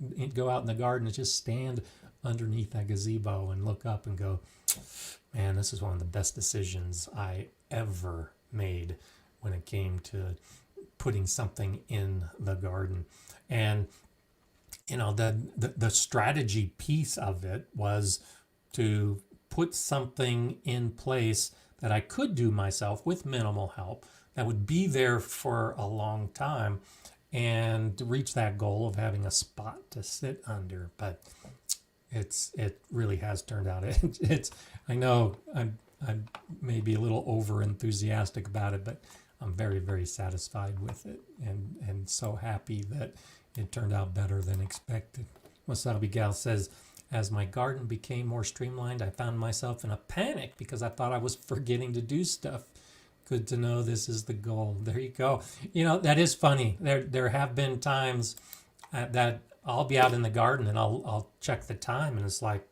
And just stand underneath that gazebo and look up and go, man, this is one of the best decisions I ever made when it came to putting something in the garden. And you know, the strategy piece of it was to put something in place that I could do myself with minimal help, that would be there for a long time, and to reach that goal of having a spot to sit under. But it really has turned out. I know I may be a little over enthusiastic about it, but I'm very, very satisfied with it, and so happy that it turned out better than expected. Wasabi Gal says, As my garden became more streamlined, I found myself in a panic because I thought I was forgetting to do stuff. Good to know this is the goal. There you go. That is funny. There have been times that I'll be out in the garden and I'll check the time and it's like,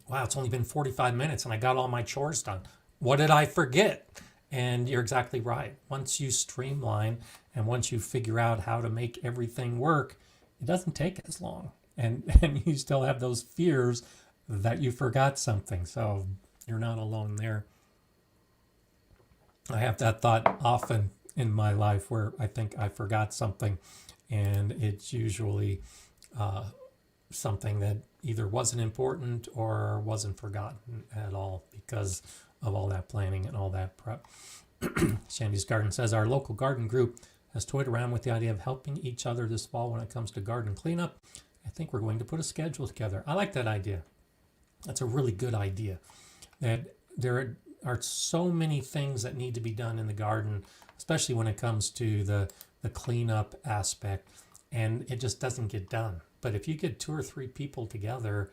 wow, it's only been 45 minutes and I got all my chores done. What did I forget? And you're exactly right. Once you streamline and once you figure out how to make everything work, it doesn't take as long. And you still have those fears that you forgot something. So you're not alone there. I have that thought often in my life where I think I forgot something, and it's usually something that either wasn't important or wasn't forgotten at all because of all that planning and all that prep. Shandy's Garden says, our local garden group has toyed around with the idea of helping each other this fall when it comes to garden cleanup. I think we're going to put a schedule together. I like that idea. That's a really good idea. That there are so many things that need to be done in the garden, especially when it comes to the cleanup aspect, and it just doesn't get done. But if you get 2 or 3 people together,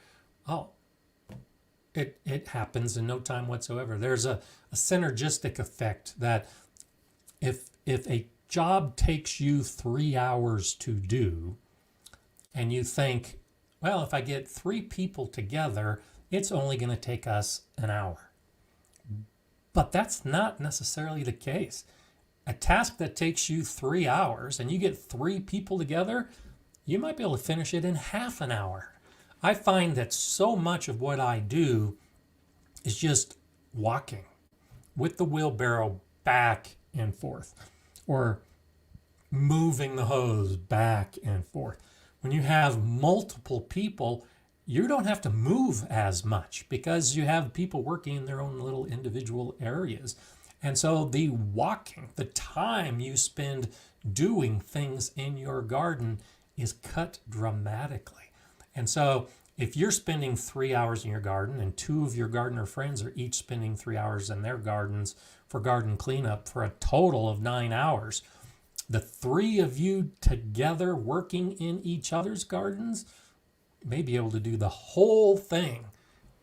it happens in no time whatsoever. There's a synergistic effect that if a job takes you 3 hours to do, and you think, well, if I get 3 people together, it's only going to take us an hour. But that's not necessarily the case. A task that takes you 3 hours and you get 3 people together, you might be able to finish it in half an hour. I find that so much of what I do is just walking with the wheelbarrow back and forth, or moving the hose back and forth. When you have multiple people, you don't have to move as much because you have people working in their own little individual areas. And so the walking, the time you spend doing things in your garden is cut dramatically. And so if you're spending 3 hours in your garden and 2 of your gardener friends are each spending 3 hours in their gardens for garden cleanup for a total of 9 hours, the 3 of you together working in each other's gardens may be able to do the whole thing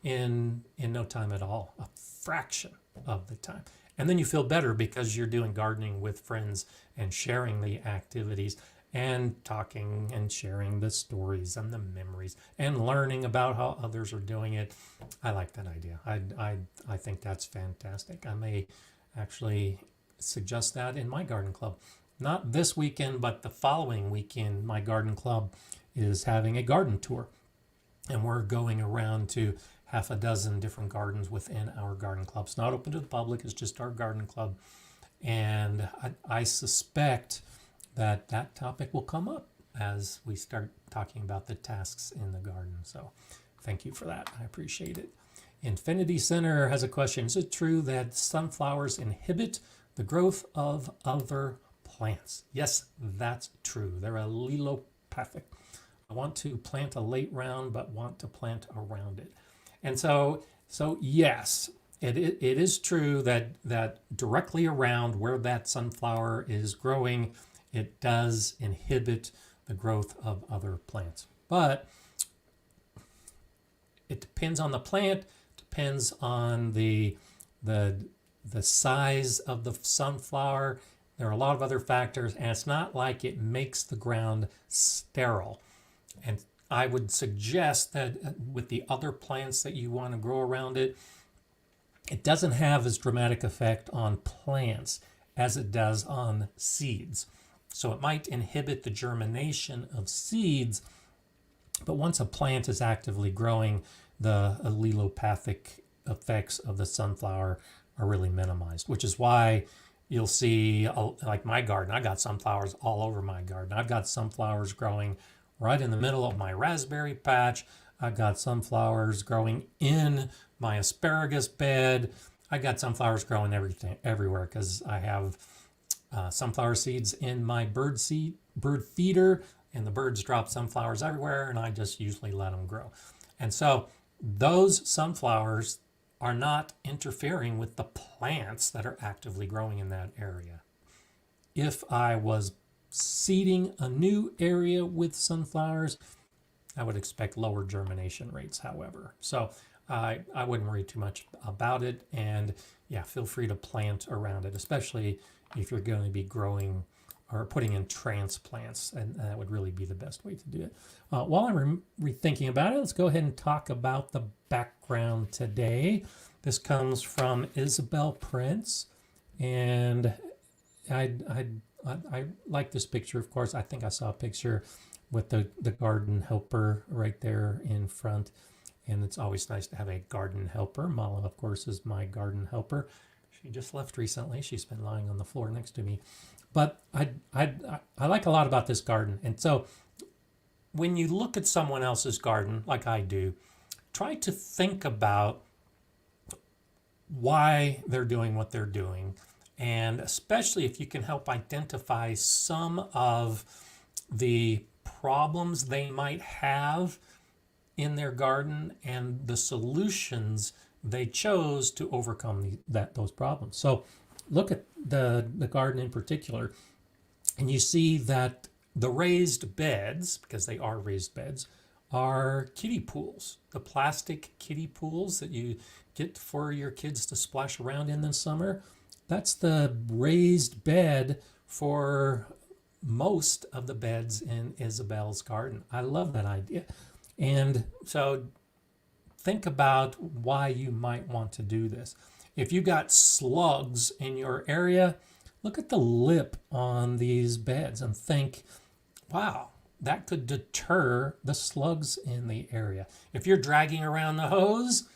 in no time at all, a fraction of the time. And then you feel better because you're doing gardening with friends and sharing the activities and talking and sharing the stories and the memories and learning about how others are doing it. I like that idea. I think that's fantastic. I may actually suggest that in my garden club. Not this weekend, but the following weekend, my garden club is having a garden tour. And we're going around to half a dozen different gardens within our garden club. It's not open to the public, it's just our garden club. And I suspect that topic will come up as we start talking about the tasks in the garden. So thank you for that. I appreciate it. Infinity Center has a question. Is it true that sunflowers inhibit the growth of other plants? Yes, that's true. They're allelopathic. I want to plant a late round, but want to plant around it. And so yes, it is true that directly around where that sunflower is growing, it does inhibit the growth of other plants. But it depends on the plant, depends on the size of the sunflower. There are a lot of other factors, and it's not like it makes the ground sterile. And I would suggest that with the other plants that you want to grow around it, it doesn't have as dramatic effect on plants as it does on seeds. So it might inhibit the germination of seeds, but once a plant is actively growing, the allelopathic effects of the sunflower are really minimized, which is why you'll see, like my garden, I got sunflowers all over my garden. I've got sunflowers growing right in the middle of my raspberry patch. I've got sunflowers growing in my asparagus bed. I got sunflowers growing everywhere because I have sunflower seeds in my bird feeder, and the birds drop sunflowers everywhere, and I just usually let them grow. And so those sunflowers are not interfering with the plants that are actively growing in that area. If I was seeding a new area with sunflowers, I would expect lower germination rates, however. So I wouldn't worry too much about it. And yeah, feel free to plant around it, especially if you're going to be growing or putting in transplants, and that would really be the best way to do it. While I'm rethinking about it, let's go ahead and talk about the background today. This comes from Isabel Prince, and I like this picture. Of course, I think I saw a picture with the garden helper right there in front, and it's always nice to have a garden helper. Mala, of course, is my garden helper. She just left recently. She's been lying on the floor next to me. But I like a lot about this garden. And so when you look at someone else's garden, like I do, try to think about why they're doing what they're doing. And especially if you can help identify some of the problems they might have in their garden and the solutions they chose to overcome those problems. So look at the garden in particular, and you see that the raised beds, because they are raised beds, are kiddie pools. The plastic kiddie pools that you get for your kids to splash around in the summer. That's the raised bed for most of the beds in Isabel's garden. I love that idea. And so think about why you might want to do this. If you got slugs in your area, look at the lip on these beds and think, wow, that could deter the slugs in the area. If you're dragging around the hose,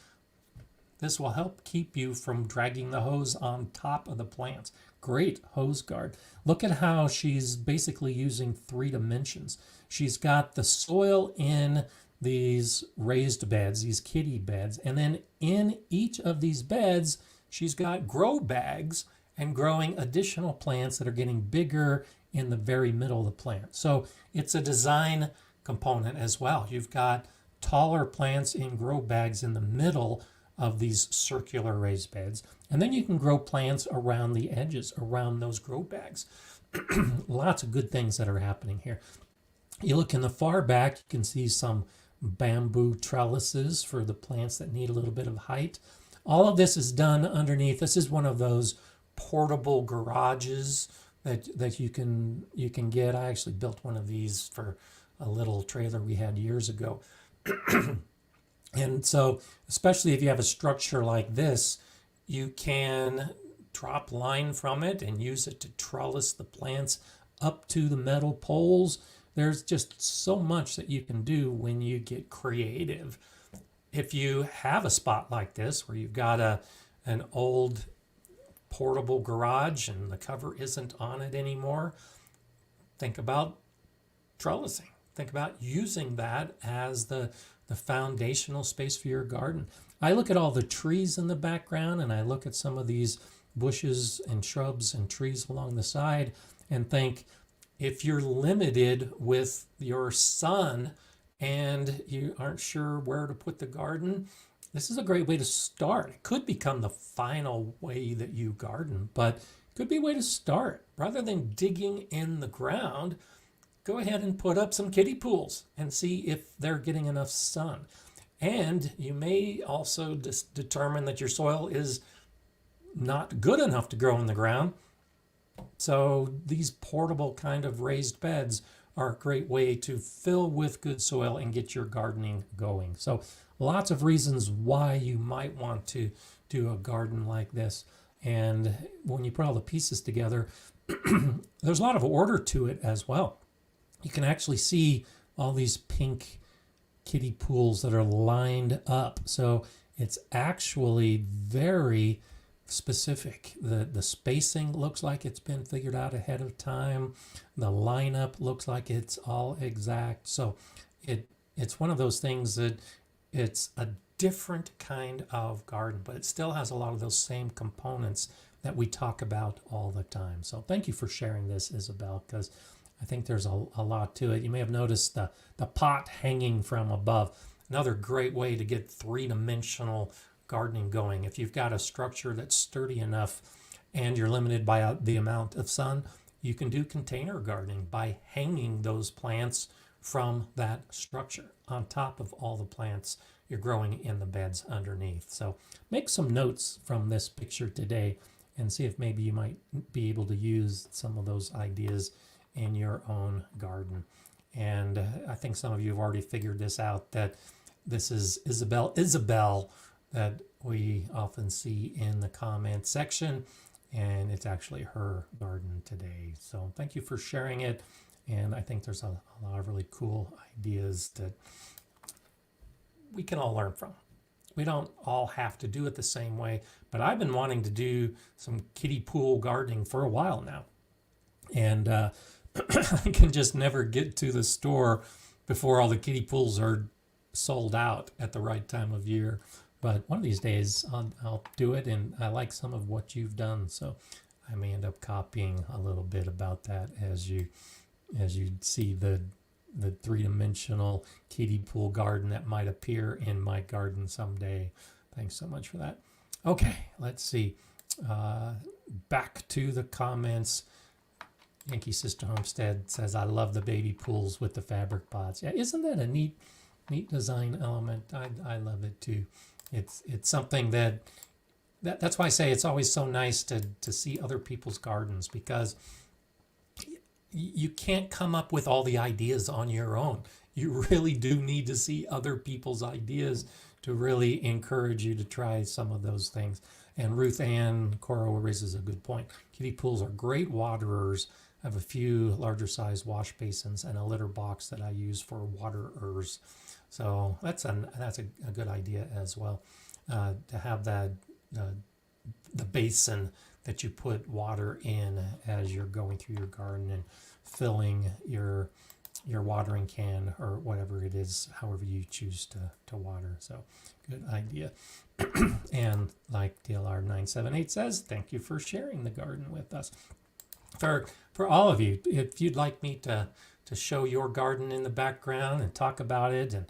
this will help keep you from dragging the hose on top of the plants. Great hose guard. Look at how she's basically using 3 dimensions. She's got the soil in these raised beds, these kiddie beds, and then in each of these beds, she's got grow bags and growing additional plants that are getting bigger in the very middle of the plant. So it's a design component as well. You've got taller plants in grow bags in the middle of these circular raised beds, and then you can grow plants around the edges, around those grow bags. Lots of good things that are happening here. You look in the far back, you can see some bamboo trellises for the plants that need a little bit of height. All of this is done underneath. This is one of those portable garages that you can get. I actually built one of these for a little trailer we had years ago. And so, especially if you have a structure like this, you can drop line from it and use it to trellis the plants up to the metal poles. There's just so much that you can do when you get creative. If you have a spot like this where you've got an old portable garage and the cover isn't on it anymore, think about trellising. Think about using that as the foundational space for your garden. I look at all the trees in the background, and I look at some of these bushes and shrubs and trees along the side and think, if you're limited with your sun and you aren't sure where to put the garden, this is a great way to start. It could become the final way that you garden, but it could be a way to start. Rather than digging in the ground, go ahead and put up some kiddie pools and see if they're getting enough sun. And you may also determine that your soil is not good enough to grow in the ground. So these portable kind of raised beds are a great way to fill with good soil and get your gardening going. So lots of reasons why you might want to do a garden like this. And when you put all the pieces together, there's a lot of order to it as well. You can actually see all these pink kiddie pools that are lined up. So it's actually very specific. The spacing looks like it's been figured out ahead of time. The lineup looks like it's all exact. So it's one of those things that it's a different kind of garden, but it still has a lot of those same components that we talk about all the time. So thank you for sharing this, Isabel, because I think there's a lot to it. You may have noticed the pot hanging from above. Another great way to get 3-dimensional gardening going. If you've got a structure that's sturdy enough and you're limited by the amount of sun, you can do container gardening by hanging those plants from that structure on top of all the plants you're growing in the beds underneath. So make some notes from this picture today and see if maybe you might be able to use some of those ideas in your own garden. And I think some of you have already figured this out, that this is Isabel that we often see in the comment section, and it's actually her garden today. So thank you for sharing it. And I think there's a lot of really cool ideas that we can all learn from. We don't all have to do it the same way, but I've been wanting to do some kiddie pool gardening for a while now. And I can just never get to the store before all the kiddie pools are sold out at the right time of year. But one of these days I'll do it, and I like some of what you've done, so I may end up copying a little bit about that as you see the three-dimensional kiddie pool garden that might appear in my garden someday. Thanks so much for that. Okay, let's see. Back to the comments. Yankee Sister Homestead says, I love the baby pools with the fabric pots. Yeah, isn't that a neat design element? I love it too. It's something that's why I say it's always so nice to see other people's gardens, because you can't come up with all the ideas on your own. You really do need to see other people's ideas to really encourage you to try some of those things. And Ruth Ann Coro raises a good point. Kiddie pools are great waterers. I have a few larger size wash basins and a litter box that I use for waterers. So that's a good idea as well, to have that the basin that you put water in as you're going through your garden and filling your watering can or whatever it is, however you choose to water. So good idea. And like DLR 978 says, thank you for sharing the garden with us. For all of you, if you'd like me to show your garden in the background and talk about it and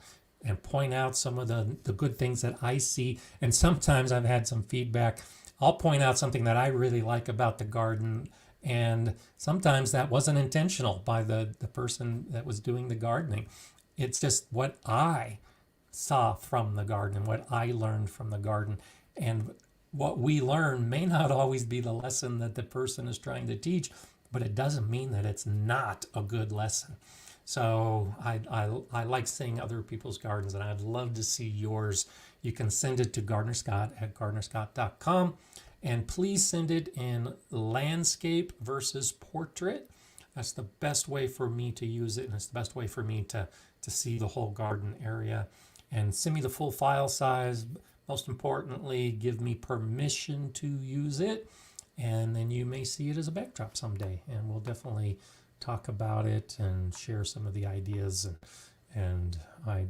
point out some of the good things that I see, and sometimes I've had some feedback, I'll point out something that I really like about the garden, and sometimes that wasn't intentional by the person that was doing the gardening. It's just what I saw from the garden, what I learned from the garden. And what we learn may not always be the lesson that the person is trying to teach, but it doesn't mean that it's not a good lesson. So I like seeing other people's gardens, and I'd love to see yours. You can send it to gardenerscott@gardenerscott.com, and please send it in landscape versus portrait. That's the best way for me to use it, and it's the best way for me to see the whole garden area. And send me the full file size. Most importantly, give me permission to use it, and then you may see it as a backdrop someday, and we'll definitely talk about it and share some of the ideas. And I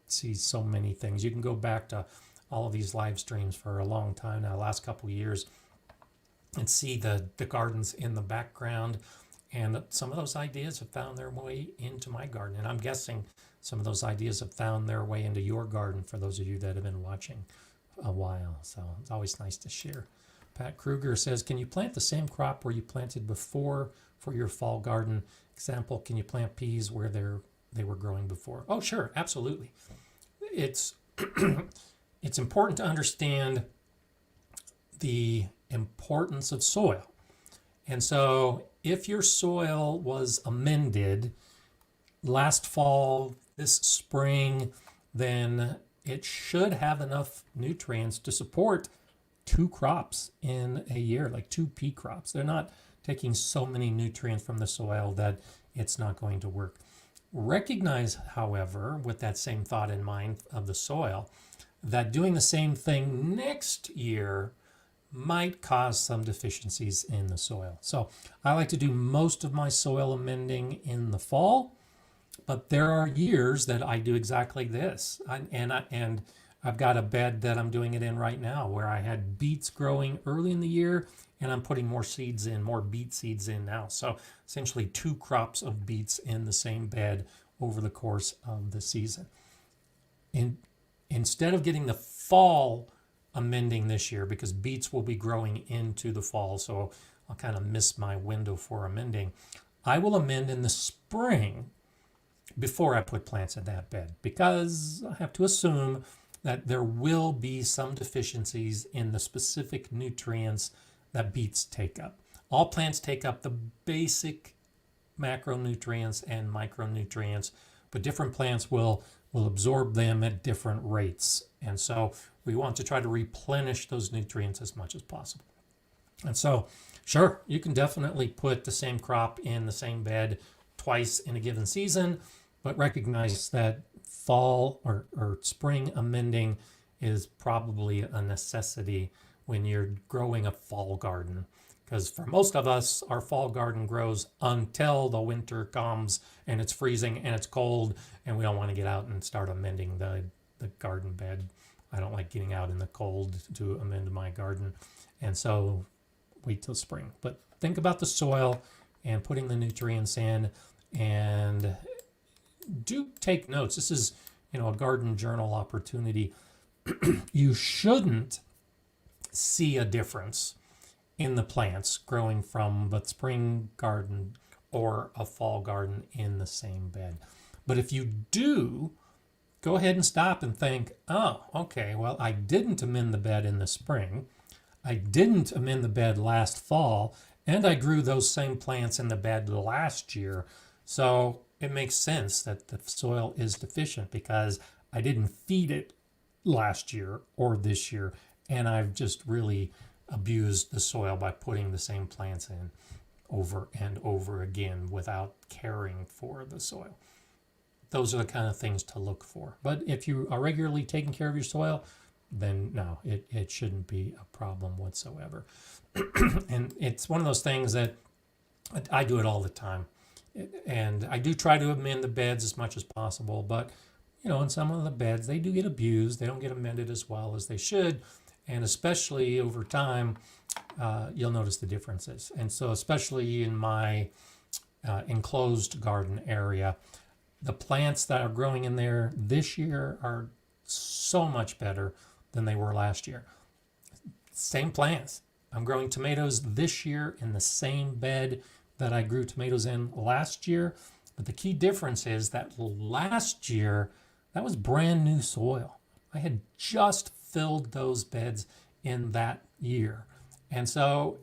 see so many things. You can go back to all of these live streams for a long time now, last couple of years, and see the gardens in the background. And some of those ideas have found their way into my garden. And I'm guessing some of those ideas have found their way into your garden for those of you that have been watching a while. So it's always nice to share. Pat Kruger says, can you plant the same crop where you planted before for your fall garden? Example, can you plant peas where they were growing before? Oh, sure, absolutely. It's it's important to understand the importance of soil. And so if your soil was amended last fall, this spring, then it should have enough nutrients to support 2 crops in a year, like 2 pea crops. They're not taking so many nutrients from the soil that it's not going to work. Recognize, however, with that same thought in mind of the soil, that doing the same thing next year might cause some deficiencies in the soil. So I like to do most of my soil amending in the fall, but there are years that I do exactly this. And I've got a bed that I'm doing it in right now where I had beets growing early in the year, and I'm putting more seeds in, more beet seeds in now. So essentially 2 crops of beets in the same bed over the course of the season. Instead of getting the fall amending this year, because beets will be growing into the fall, so I'll kind of miss my window for amending, I will amend in the spring before I put plants in that bed, because I have to assume that there will be some deficiencies in the specific nutrients that beets take up. All plants take up the basic macronutrients and micronutrients, but different plants will absorb them at different rates. And so we want to try to replenish those nutrients as much as possible. And so, sure, you can definitely put the same crop in the same bed twice in a given season, but recognize that fall or spring amending is probably a necessity when you're growing a fall garden. Because for most of us, our fall garden grows until the winter comes and it's freezing and it's cold and we don't want to get out and start amending the garden bed. I don't like getting out in the cold to amend my garden. And so wait till spring. But think about the soil and putting the nutrients in, and do take notes. This is, a garden journal opportunity. You shouldn't see a difference in the plants growing from a spring garden or a fall garden in the same bed. But if you do, go ahead and stop and think, oh, okay, well, I didn't amend the bed in the spring. I didn't amend the bed last fall, and I grew those same plants in the bed last year. So it makes sense that the soil is deficient because I didn't feed it last year or this year, and I've just really abused the soil by putting the same plants in over and over again without caring for the soil. Those are the kind of things to look for. But if you are regularly taking care of your soil, then no, it shouldn't be a problem whatsoever. And it's one of those things that I do it all the time. And I do try to amend the beds as much as possible, but in some of the beds, they do get abused. They don't get amended as well as they should. And especially over time, you'll notice the differences. And so especially in my enclosed garden area, the plants that are growing in there this year are so much better than they were last year. Same plants. I'm growing tomatoes this year in the same bed that I grew tomatoes in last year. But the key difference is that last year, that was brand new soil. I had just filled those beds in that year. And so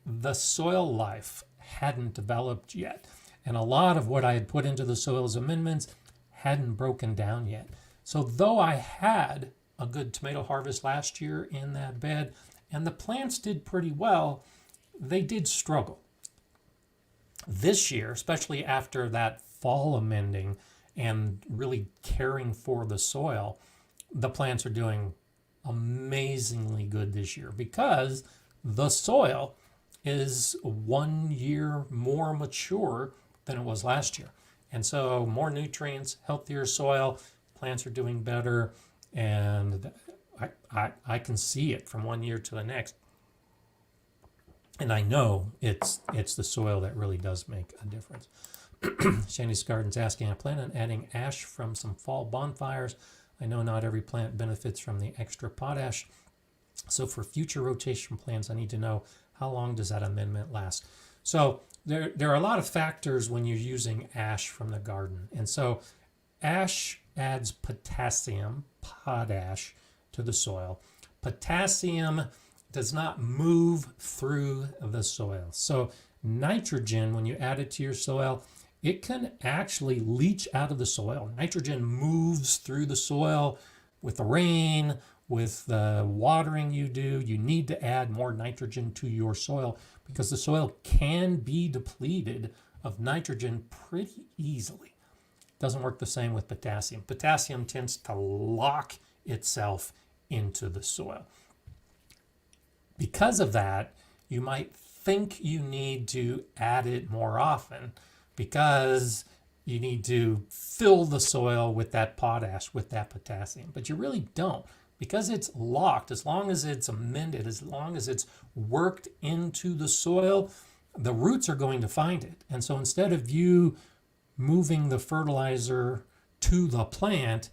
the soil life hadn't developed yet. And a lot of what I had put into the soils amendments hadn't broken down yet. So though I had a good tomato harvest last year in that bed, and the plants did pretty well, they did struggle. This year, especially after that fall amending and really caring for the soil, the plants are doing amazingly good this year because the soil is 1 year more mature than it was last year. And so more nutrients, healthier soil, plants are doing better, and I can see it from 1 year to the next. And I know it's the soil that really does make a difference. Shandy's Garden's asking, I plan on adding ash from some fall bonfires. I know not every plant benefits from the extra potash. So for future rotation plans, I need to know how long does that amendment last. So there are a lot of factors when you're using ash from the garden. And so ash adds potassium, potash, to the soil. Potassium does not move through the soil. So nitrogen, when you add it to your soil, it can actually leach out of the soil. Nitrogen moves through the soil with the rain, with the watering you do. You need to add more nitrogen to your soil because the soil can be depleted of nitrogen pretty easily. Doesn't work the same with potassium. Potassium tends to lock itself into the soil. Because of that, you might think you need to add it more often because you need to fill the soil with that potash, with that potassium. But you really don't, because it's locked. As long as it's amended, as long as it's worked into the soil, the roots are going to find it. And so instead of you moving the fertilizer to the plant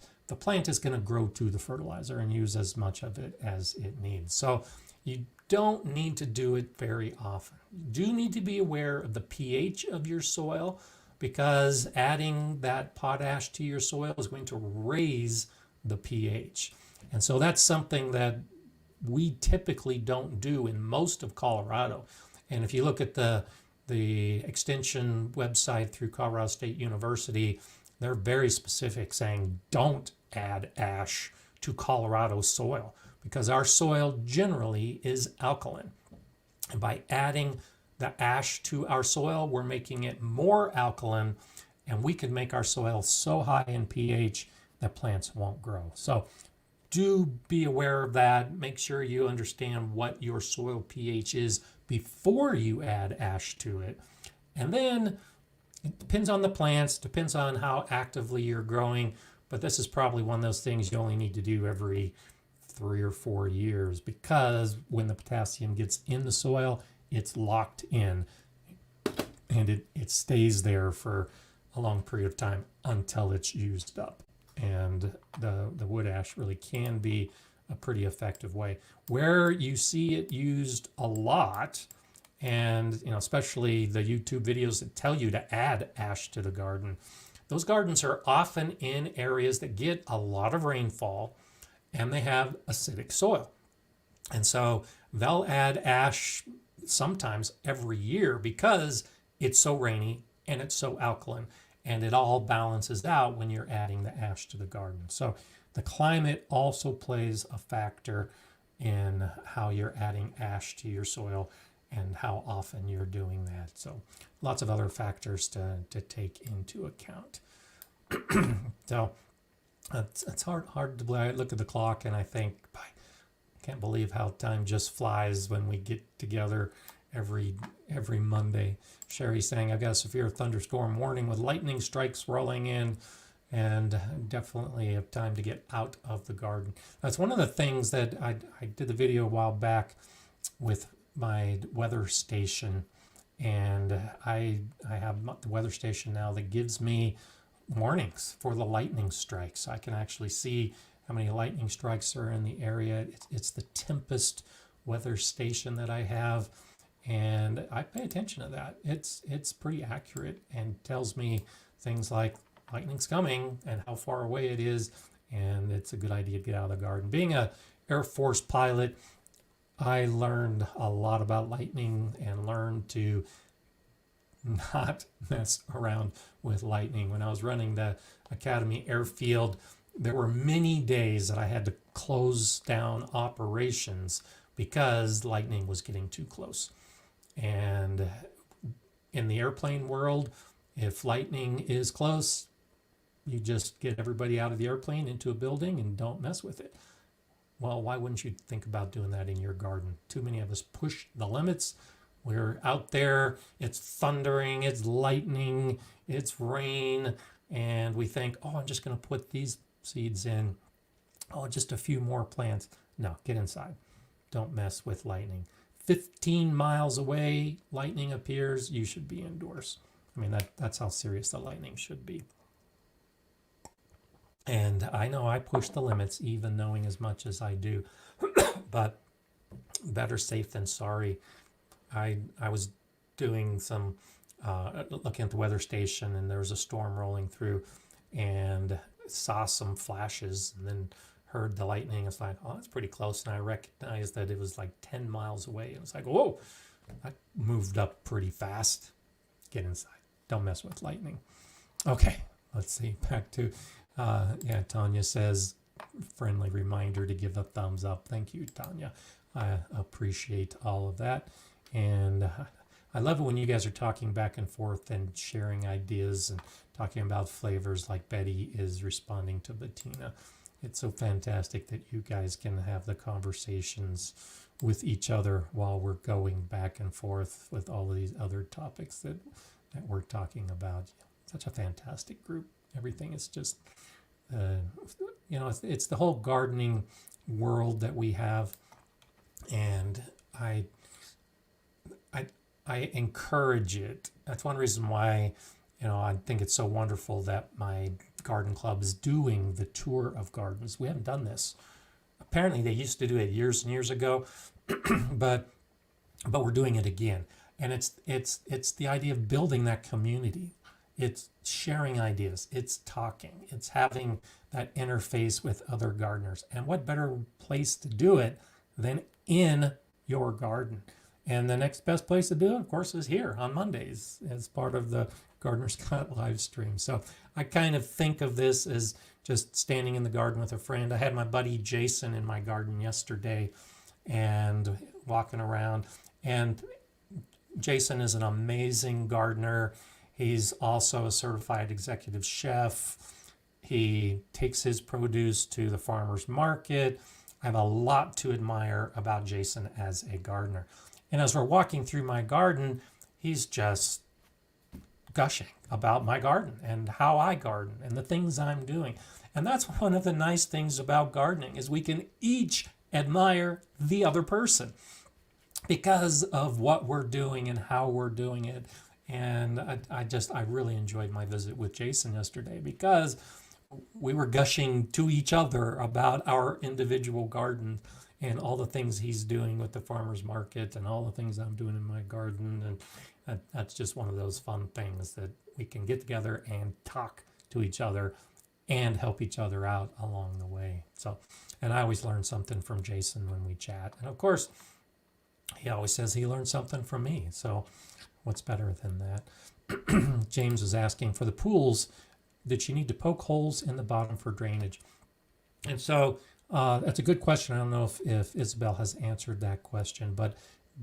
is going to grow to the fertilizer and use as much of it as it needs. So you don't need to do it very often. You do need to be aware of the pH of your soil, because adding that potash to your soil is going to raise the pH. And so that's something that we typically don't do in most of Colorado. And if you look at the extension website through Colorado State University, they're very specific saying don't add ash to Colorado soil because our soil generally is alkaline. And by adding the ash to our soil, we're making it more alkaline, and we can make our soil so high in pH that plants won't grow. So do be aware of that. Make sure you understand what your soil pH is before you add ash to it. And then it depends on the plants, depends on how actively you're growing, but this is probably one of those things you only need to do every 3 or 4 years because when the potassium gets in the soil, it's locked in and it stays there for a long period of time until it's used up. And the wood ash really can be a pretty effective way. Where you see it used a lot, and especially the YouTube videos that tell you to add ash to the garden, those gardens are often in areas that get a lot of rainfall and they have acidic soil. And so they'll add ash sometimes every year because it's so rainy and it's so alkaline, and it all balances out when you're adding the ash to the garden. So the climate also plays a factor in how you're adding ash to your soil and how often you're doing that. So lots of other factors to take into account. So it's hard to believe. I look at the clock and I think, I can't believe how time just flies when we get together every Monday. Sherry's saying, I've got a severe thunderstorm warning with lightning strikes rolling in and definitely have time to get out of the garden. That's one of the things that I did the video a while back with my weather station, and I have the weather station now that gives me warnings for the lightning strikes. I can actually see how many lightning strikes are in the area. It's the Tempest weather station that I have, and I pay attention to that. It's pretty accurate and tells me things like lightning's coming and how far away it is, and it's a good idea to get out of the garden. Being a Air Force pilot, I learned a lot about lightning and learned to not mess around with lightning. When I was running the Academy Airfield, there were many days that I had to close down operations because lightning was getting too close. And in the airplane world, if lightning is close, you just get everybody out of the airplane into a building and don't mess with it. Well, why wouldn't you think about doing that in your garden? Too many of us push the limits. We're out there, it's thundering, it's lightning, it's rain, and we think, oh, I'm just going to put these seeds in. Oh, just a few more plants. No, get inside. Don't mess with lightning. 15 miles away, lightning appears, you should be indoors. I mean, that's how serious the lightning should be. And I know I push the limits, even knowing as much as I do, but better safe than sorry. I was doing some looking at the weather station, and there was a storm rolling through, and saw some flashes, and then heard the lightning. It's like, oh, that's pretty close, and I recognized that it was like 10 miles away. And it's like, whoa, that moved up pretty fast. Get inside. Don't mess with lightning. Okay, let's see. Back to Tanya says, friendly reminder to give a thumbs up. Thank you, Tanya. I appreciate all of that. And I love it when you guys are talking back and forth and sharing ideas and talking about flavors like Betty is responding to Bettina. It's so fantastic that you guys can have the conversations with each other while we're going back and forth with all of these other topics that we're talking about. Such a fantastic group. Everything is just, it's the whole gardening world that we have. And I encourage it. That's one reason why, I think it's so wonderful that my garden club is doing the tour of gardens. We haven't done this. Apparently they used to do it years and years ago, but we're doing it again. And it's the idea of building that community. It's sharing ideas, it's talking, it's having that interface with other gardeners. And what better place to do it than in your garden? And the next best place to do it, of course, is here on Mondays as part of the Gardener's Cut live stream. So I kind of think of this as just standing in the garden with a friend. I had my buddy Jason in my garden yesterday and walking around. And Jason is an amazing gardener. He's also a certified executive chef. He takes his produce to the farmer's market. I have a lot to admire about Jason as a gardener. And as we're walking through my garden, he's just gushing about my garden and how I garden and the things I'm doing. And that's one of the nice things about gardening is we can each admire the other person because of what we're doing and how we're doing it. And I really enjoyed my visit with Jason yesterday because we were gushing to each other about our individual gardens and all the things he's doing with the farmer's market and all the things I'm doing in my garden. And that's just one of those fun things that we can get together and talk to each other and help each other out along the way. So, and I always learn something from Jason when we chat. And of course, he always says he learned something from me. So what's better than that? James is asking for the pools, did she need to poke holes in the bottom for drainage? And so that's a good question. I don't know if Isabel has answered that question, but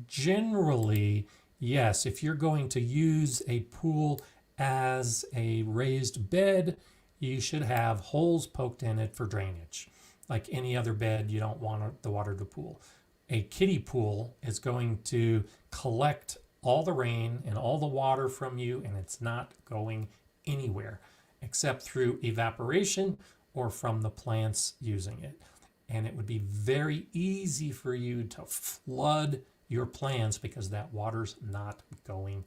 generally, yes, if you're going to use a pool as a raised bed, you should have holes poked in it for drainage. Like any other bed, you don't want the water to pool. A kiddie pool is going to collect all the rain and all the water from you, and it's not going anywhere except through evaporation or from the plants using it. And it would be very easy for you to flood your plants because that water's not going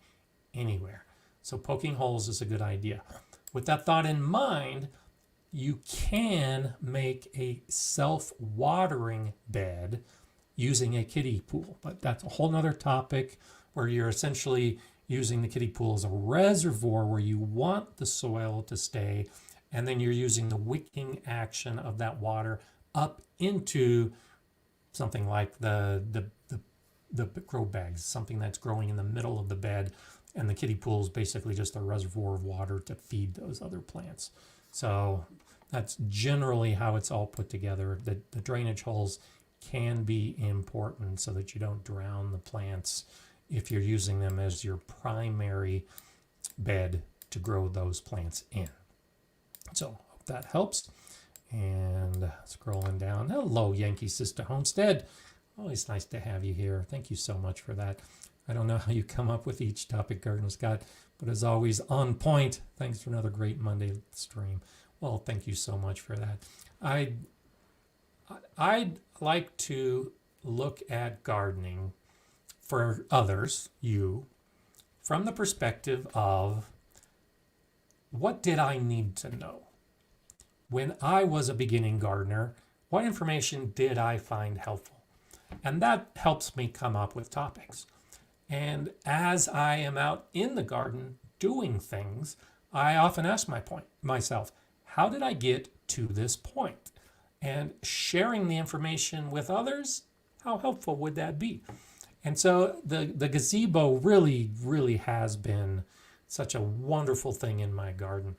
anywhere. So poking holes is a good idea. With that thought in mind, you can make a self-watering bed using a kiddie pool, but that's a whole nother topic where you're essentially using the kiddie pool as a reservoir where you want the soil to stay, and then you're using the wicking action of that water up into something like the grow bags, something that's growing in the middle of the bed, and the kiddie pool is basically just a reservoir of water to feed those other plants. So that's generally how it's all put together. The drainage holes can be important so that you don't drown the plants if you're using them as your primary bed to grow those plants in. So hope that helps. And scrolling down, hello Yankee Sister Homestead. Always nice to have you here. Thank you so much for that. I don't know how you come up with each topic, Gardener Scott, but as always, on point. Thanks for another great Monday stream. Well, thank you so much for that. I'd like to look at gardening for others, you, from the perspective of what did I need to know? When I was a beginning gardener, what information did I find helpful? And that helps me come up with topics. And as I am out in the garden doing things, I often ask myself, how did I get to this point? And sharing the information with others, how helpful would that be? And so the gazebo really, really has been such a wonderful thing in my garden.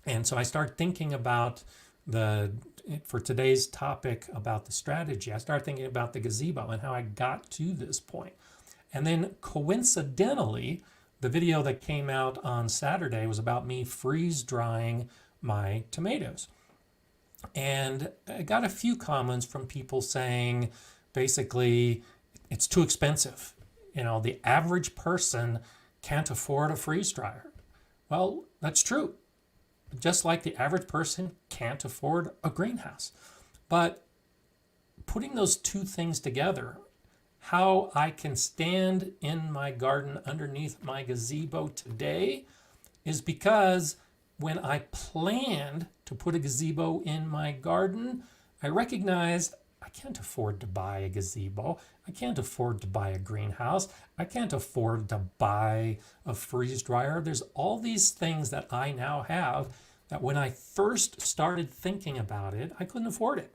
And so I start thinking about for today's topic about the strategy, I started thinking about the gazebo and how I got to this point. And then coincidentally, the video that came out on Saturday was about me freeze drying my tomatoes. And I got a few comments from people saying, basically, it's too expensive. You know, the average person can't afford a freeze dryer. Well, that's true. Just like the average person can't afford a greenhouse. But putting those two things together, how I can stand in my garden underneath my gazebo today is because when I planned to put a gazebo in my garden, I recognized I can't afford to buy a gazebo. I can't afford to buy a greenhouse. I can't afford to buy a freeze dryer. There's all these things that I now have that when I first started thinking about it, I couldn't afford it.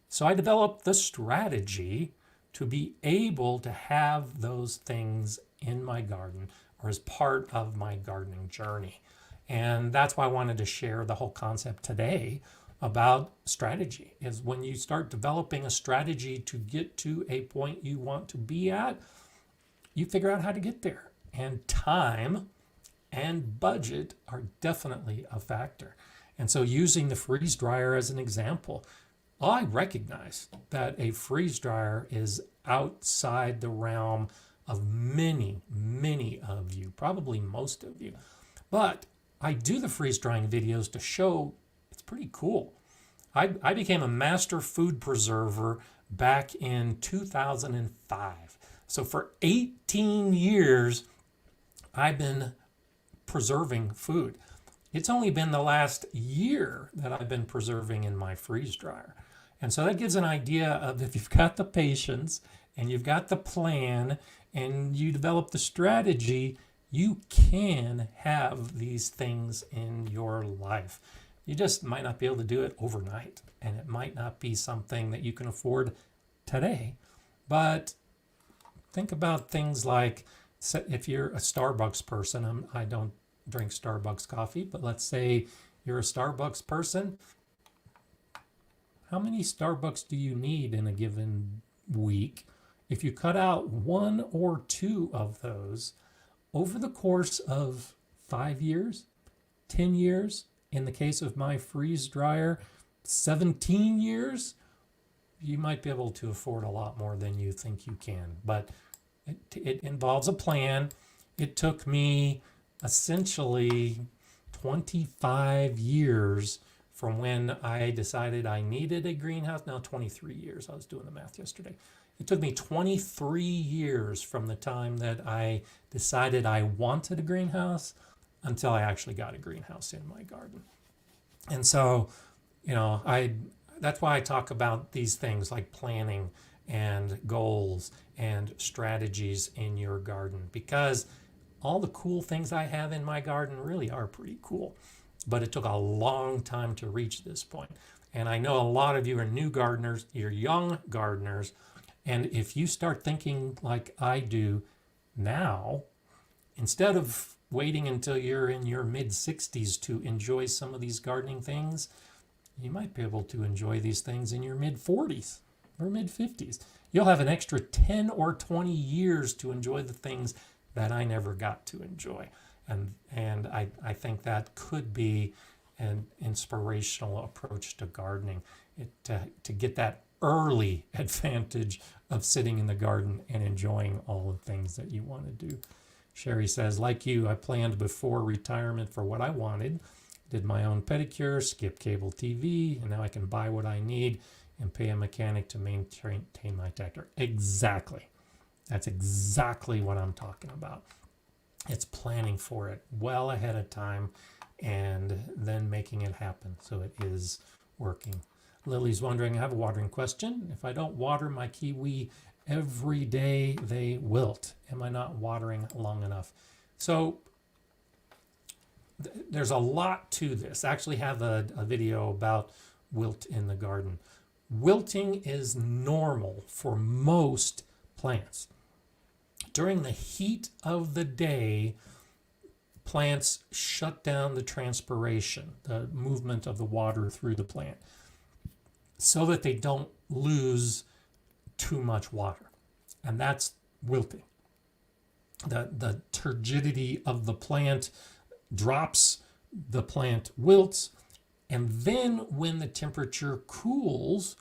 So I developed the strategy to be able to have those things in my garden or as part of my gardening journey. And that's why I wanted to share the whole concept today about strategy. Is when you start developing a strategy to get to a point you want to be at, you figure out how to get there. And time and budget are definitely a factor. And so using the freeze dryer as an example, I recognize that a freeze dryer is outside the realm of many, many of you, probably most of you. But I do the freeze drying videos to show it's pretty cool. I became a master food preserver back in 2005. So for 18 years, I've been preserving food. It's only been the last year that I've been preserving in my freeze dryer. And so that gives an idea of if you've got the patience and you've got the plan and you develop the strategy, you can have these things in your life. You just might not be able to do it overnight, and it might not be something that you can afford today. But think about things like, if you're a Starbucks person, I don't drink Starbucks coffee, but let's say you're a Starbucks person. How many Starbucks do you need in a given week? If you cut out 1 or 2 of those over the course of 5 years, 10 years, in the case of my freeze dryer, 17 years, you might be able to afford a lot more than you think you can. But it involves a plan. It took me essentially 25 years from when I decided I needed a greenhouse. Now 23 years. I was doing the math yesterday. It took me 23 years from the time that I decided I wanted a greenhouse until I actually got a greenhouse in my garden. And so, that's why I talk about these things like planning and goals and strategies in your garden, because all the cool things I have in my garden really are pretty cool. But it took a long time to reach this point. And I know a lot of you are new gardeners, you're young gardeners, and if you start thinking like I do now, instead of waiting until you're in your mid-60s to enjoy some of these gardening things, you might be able to enjoy these things in your mid-40s or mid-50s. You'll have an extra 10 or 20 years to enjoy the things that I never got to enjoy. And I think that could be an inspirational approach to gardening, to get that early advantage of sitting in the garden and enjoying all the things that you want to do. Sherry says, like you, I planned before retirement for what I wanted, did my own pedicure, skipped cable TV, and now I can buy what I need and pay a mechanic to maintain my tractor. Exactly. That's exactly what I'm talking about. It's planning for it well ahead of time and then making it happen so it is working. Lily's wondering, I have a watering question. If I don't water my kiwi every day, they wilt. Am I not watering long enough? So there's a lot to this. I actually have a video about wilt in the garden. Wilting is normal for most plants. During the heat of the day, plants shut down the transpiration, the movement of the water through the plant, so that they don't lose too much water. And that's wilting. The turgidity of the plant drops, the plant wilts, and then when the temperature cools,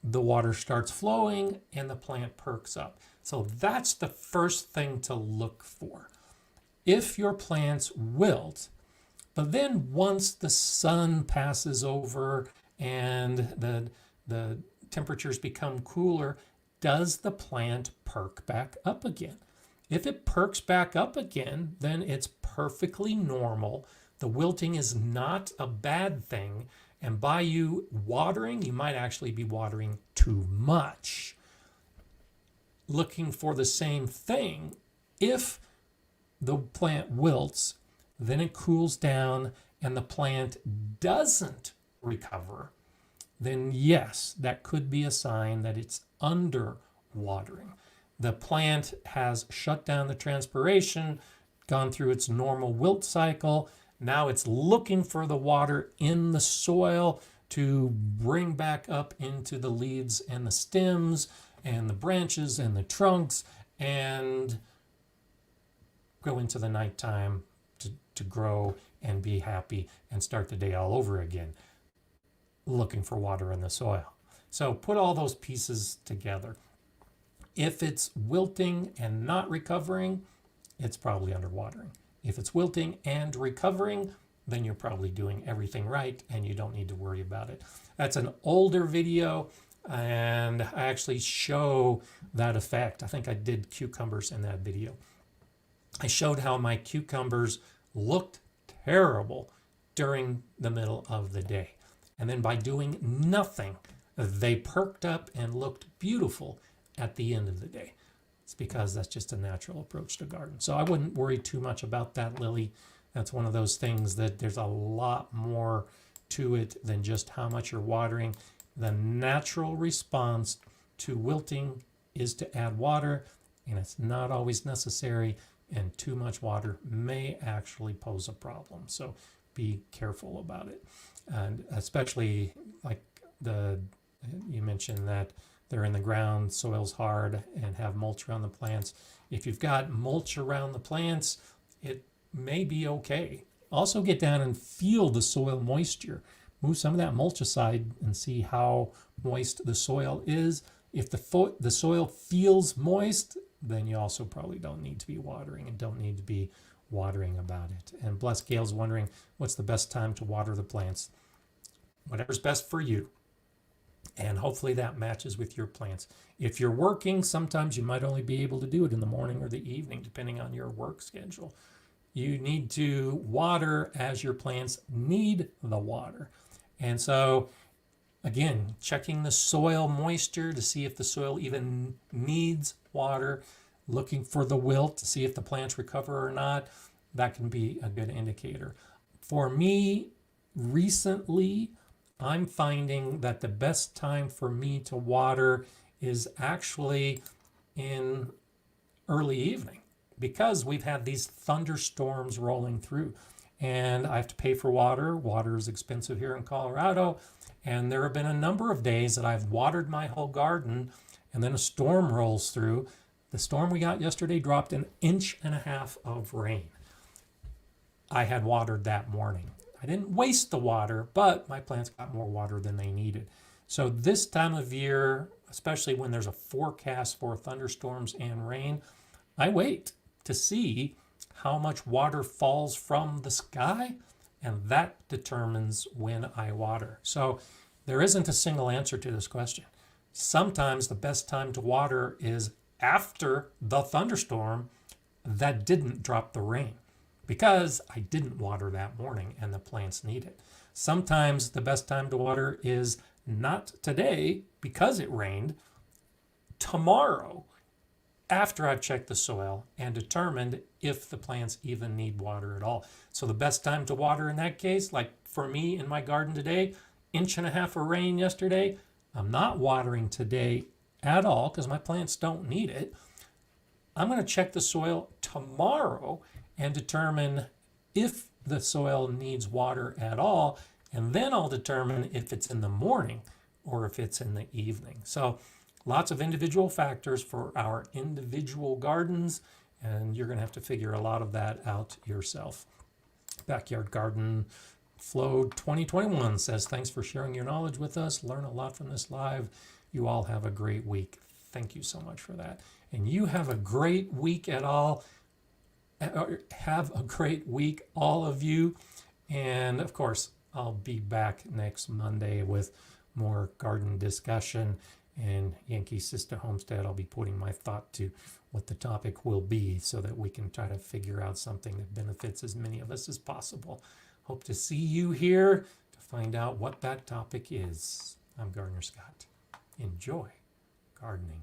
the water starts flowing and the plant perks up. So that's the first thing to look for. If your plants wilt, but then once the sun passes over and the temperatures become cooler, does the plant perk back up again? If it perks back up again, then it's perfectly normal. The wilting is not a bad thing, And by you watering, you might actually be watering too much. Looking for the same thing, if the plant wilts, then it cools down and the plant doesn't recover, then yes, that could be a sign that it's under watering. The plant has shut down the transpiration, gone through its normal wilt cycle. Now it's looking for the water in the soil to bring back up into the leaves and the stems and the branches and the trunks and go into the nighttime to grow and be happy and start the day all over again, looking for water in the soil. So put all those pieces together. If it's wilting and not recovering, it's probably underwatering. If it's wilting and recovering, then you're probably doing everything right and you don't need to worry about it. That's an older video, and I actually show that effect. I think I did cucumbers in that video. I showed how my cucumbers looked terrible during the middle of the day. And then by doing nothing, they perked up and looked beautiful at the end of the day. It's because that's just a natural approach to garden. So I wouldn't worry too much about that, Lily. That's one of those things that there's a lot more to it than just how much you're watering. The natural response to wilting is to add water, and it's not always necessary, and too much water may actually pose a problem. So be careful about it. And especially like you mentioned that they're in the ground, soil's hard, and have mulch around the plants. If you've got mulch around the plants, it may be okay. Also get down and feel the soil moisture. Move some of that mulch aside and see how moist the soil is. If the soil feels moist, then you also probably don't need to be watering and don't need to be watering about it. And Bless Gail's wondering, what's the best time to water the plants? Whatever's best for you. And hopefully that matches with your plants. If you're working, sometimes you might only be able to do it in the morning or the evening, depending on your work schedule. You need to water as your plants need the water. And so, again, checking the soil moisture to see if the soil even needs water, looking for the wilt to see if the plants recover or not, that can be a good indicator. For me, recently, I'm finding that the best time for me to water is actually in early evening, because we've had these thunderstorms rolling through and I have to pay for water. Water is expensive here in Colorado. And there have been a number of days that I've watered my whole garden and then a storm rolls through. The storm we got yesterday dropped 1.5 inches of rain. I had watered that morning. I didn't waste the water, but my plants got more water than they needed. So this time of year, especially when there's a forecast for thunderstorms and rain, I wait to see how much water falls from the sky, and that determines when I water. So there isn't a single answer to this question. Sometimes the best time to water is after the thunderstorm that didn't drop the rain, because I didn't water that morning and the plants need it. Sometimes the best time to water is not today because it rained, tomorrow, after I've checked the soil and determined if the plants even need water at all. So the best time to water in that case, like for me in my garden today, 1.5 inches of rain yesterday, I'm not watering today at all because my plants don't need it. I'm going to check the soil tomorrow and determine if the soil needs water at all, and then I'll determine if it's in the morning or if it's in the evening. So lots of individual factors for our individual gardens, and you're going to have to figure a lot of that out yourself. Backyard Garden Flow 2021 says, thanks for sharing your knowledge with us. Learn a lot from this live. You all have a great week. Thank you so much for that. And you have a great week at all. Have a great week, all of you. And of course, I'll be back next Monday with more garden discussion. And Yankee Sister Homestead, I'll be putting my thought to what the topic will be so that we can try to figure out something that benefits as many of us as possible. Hope to see you here to find out what that topic is. I'm Gardener Scott. Enjoy gardening.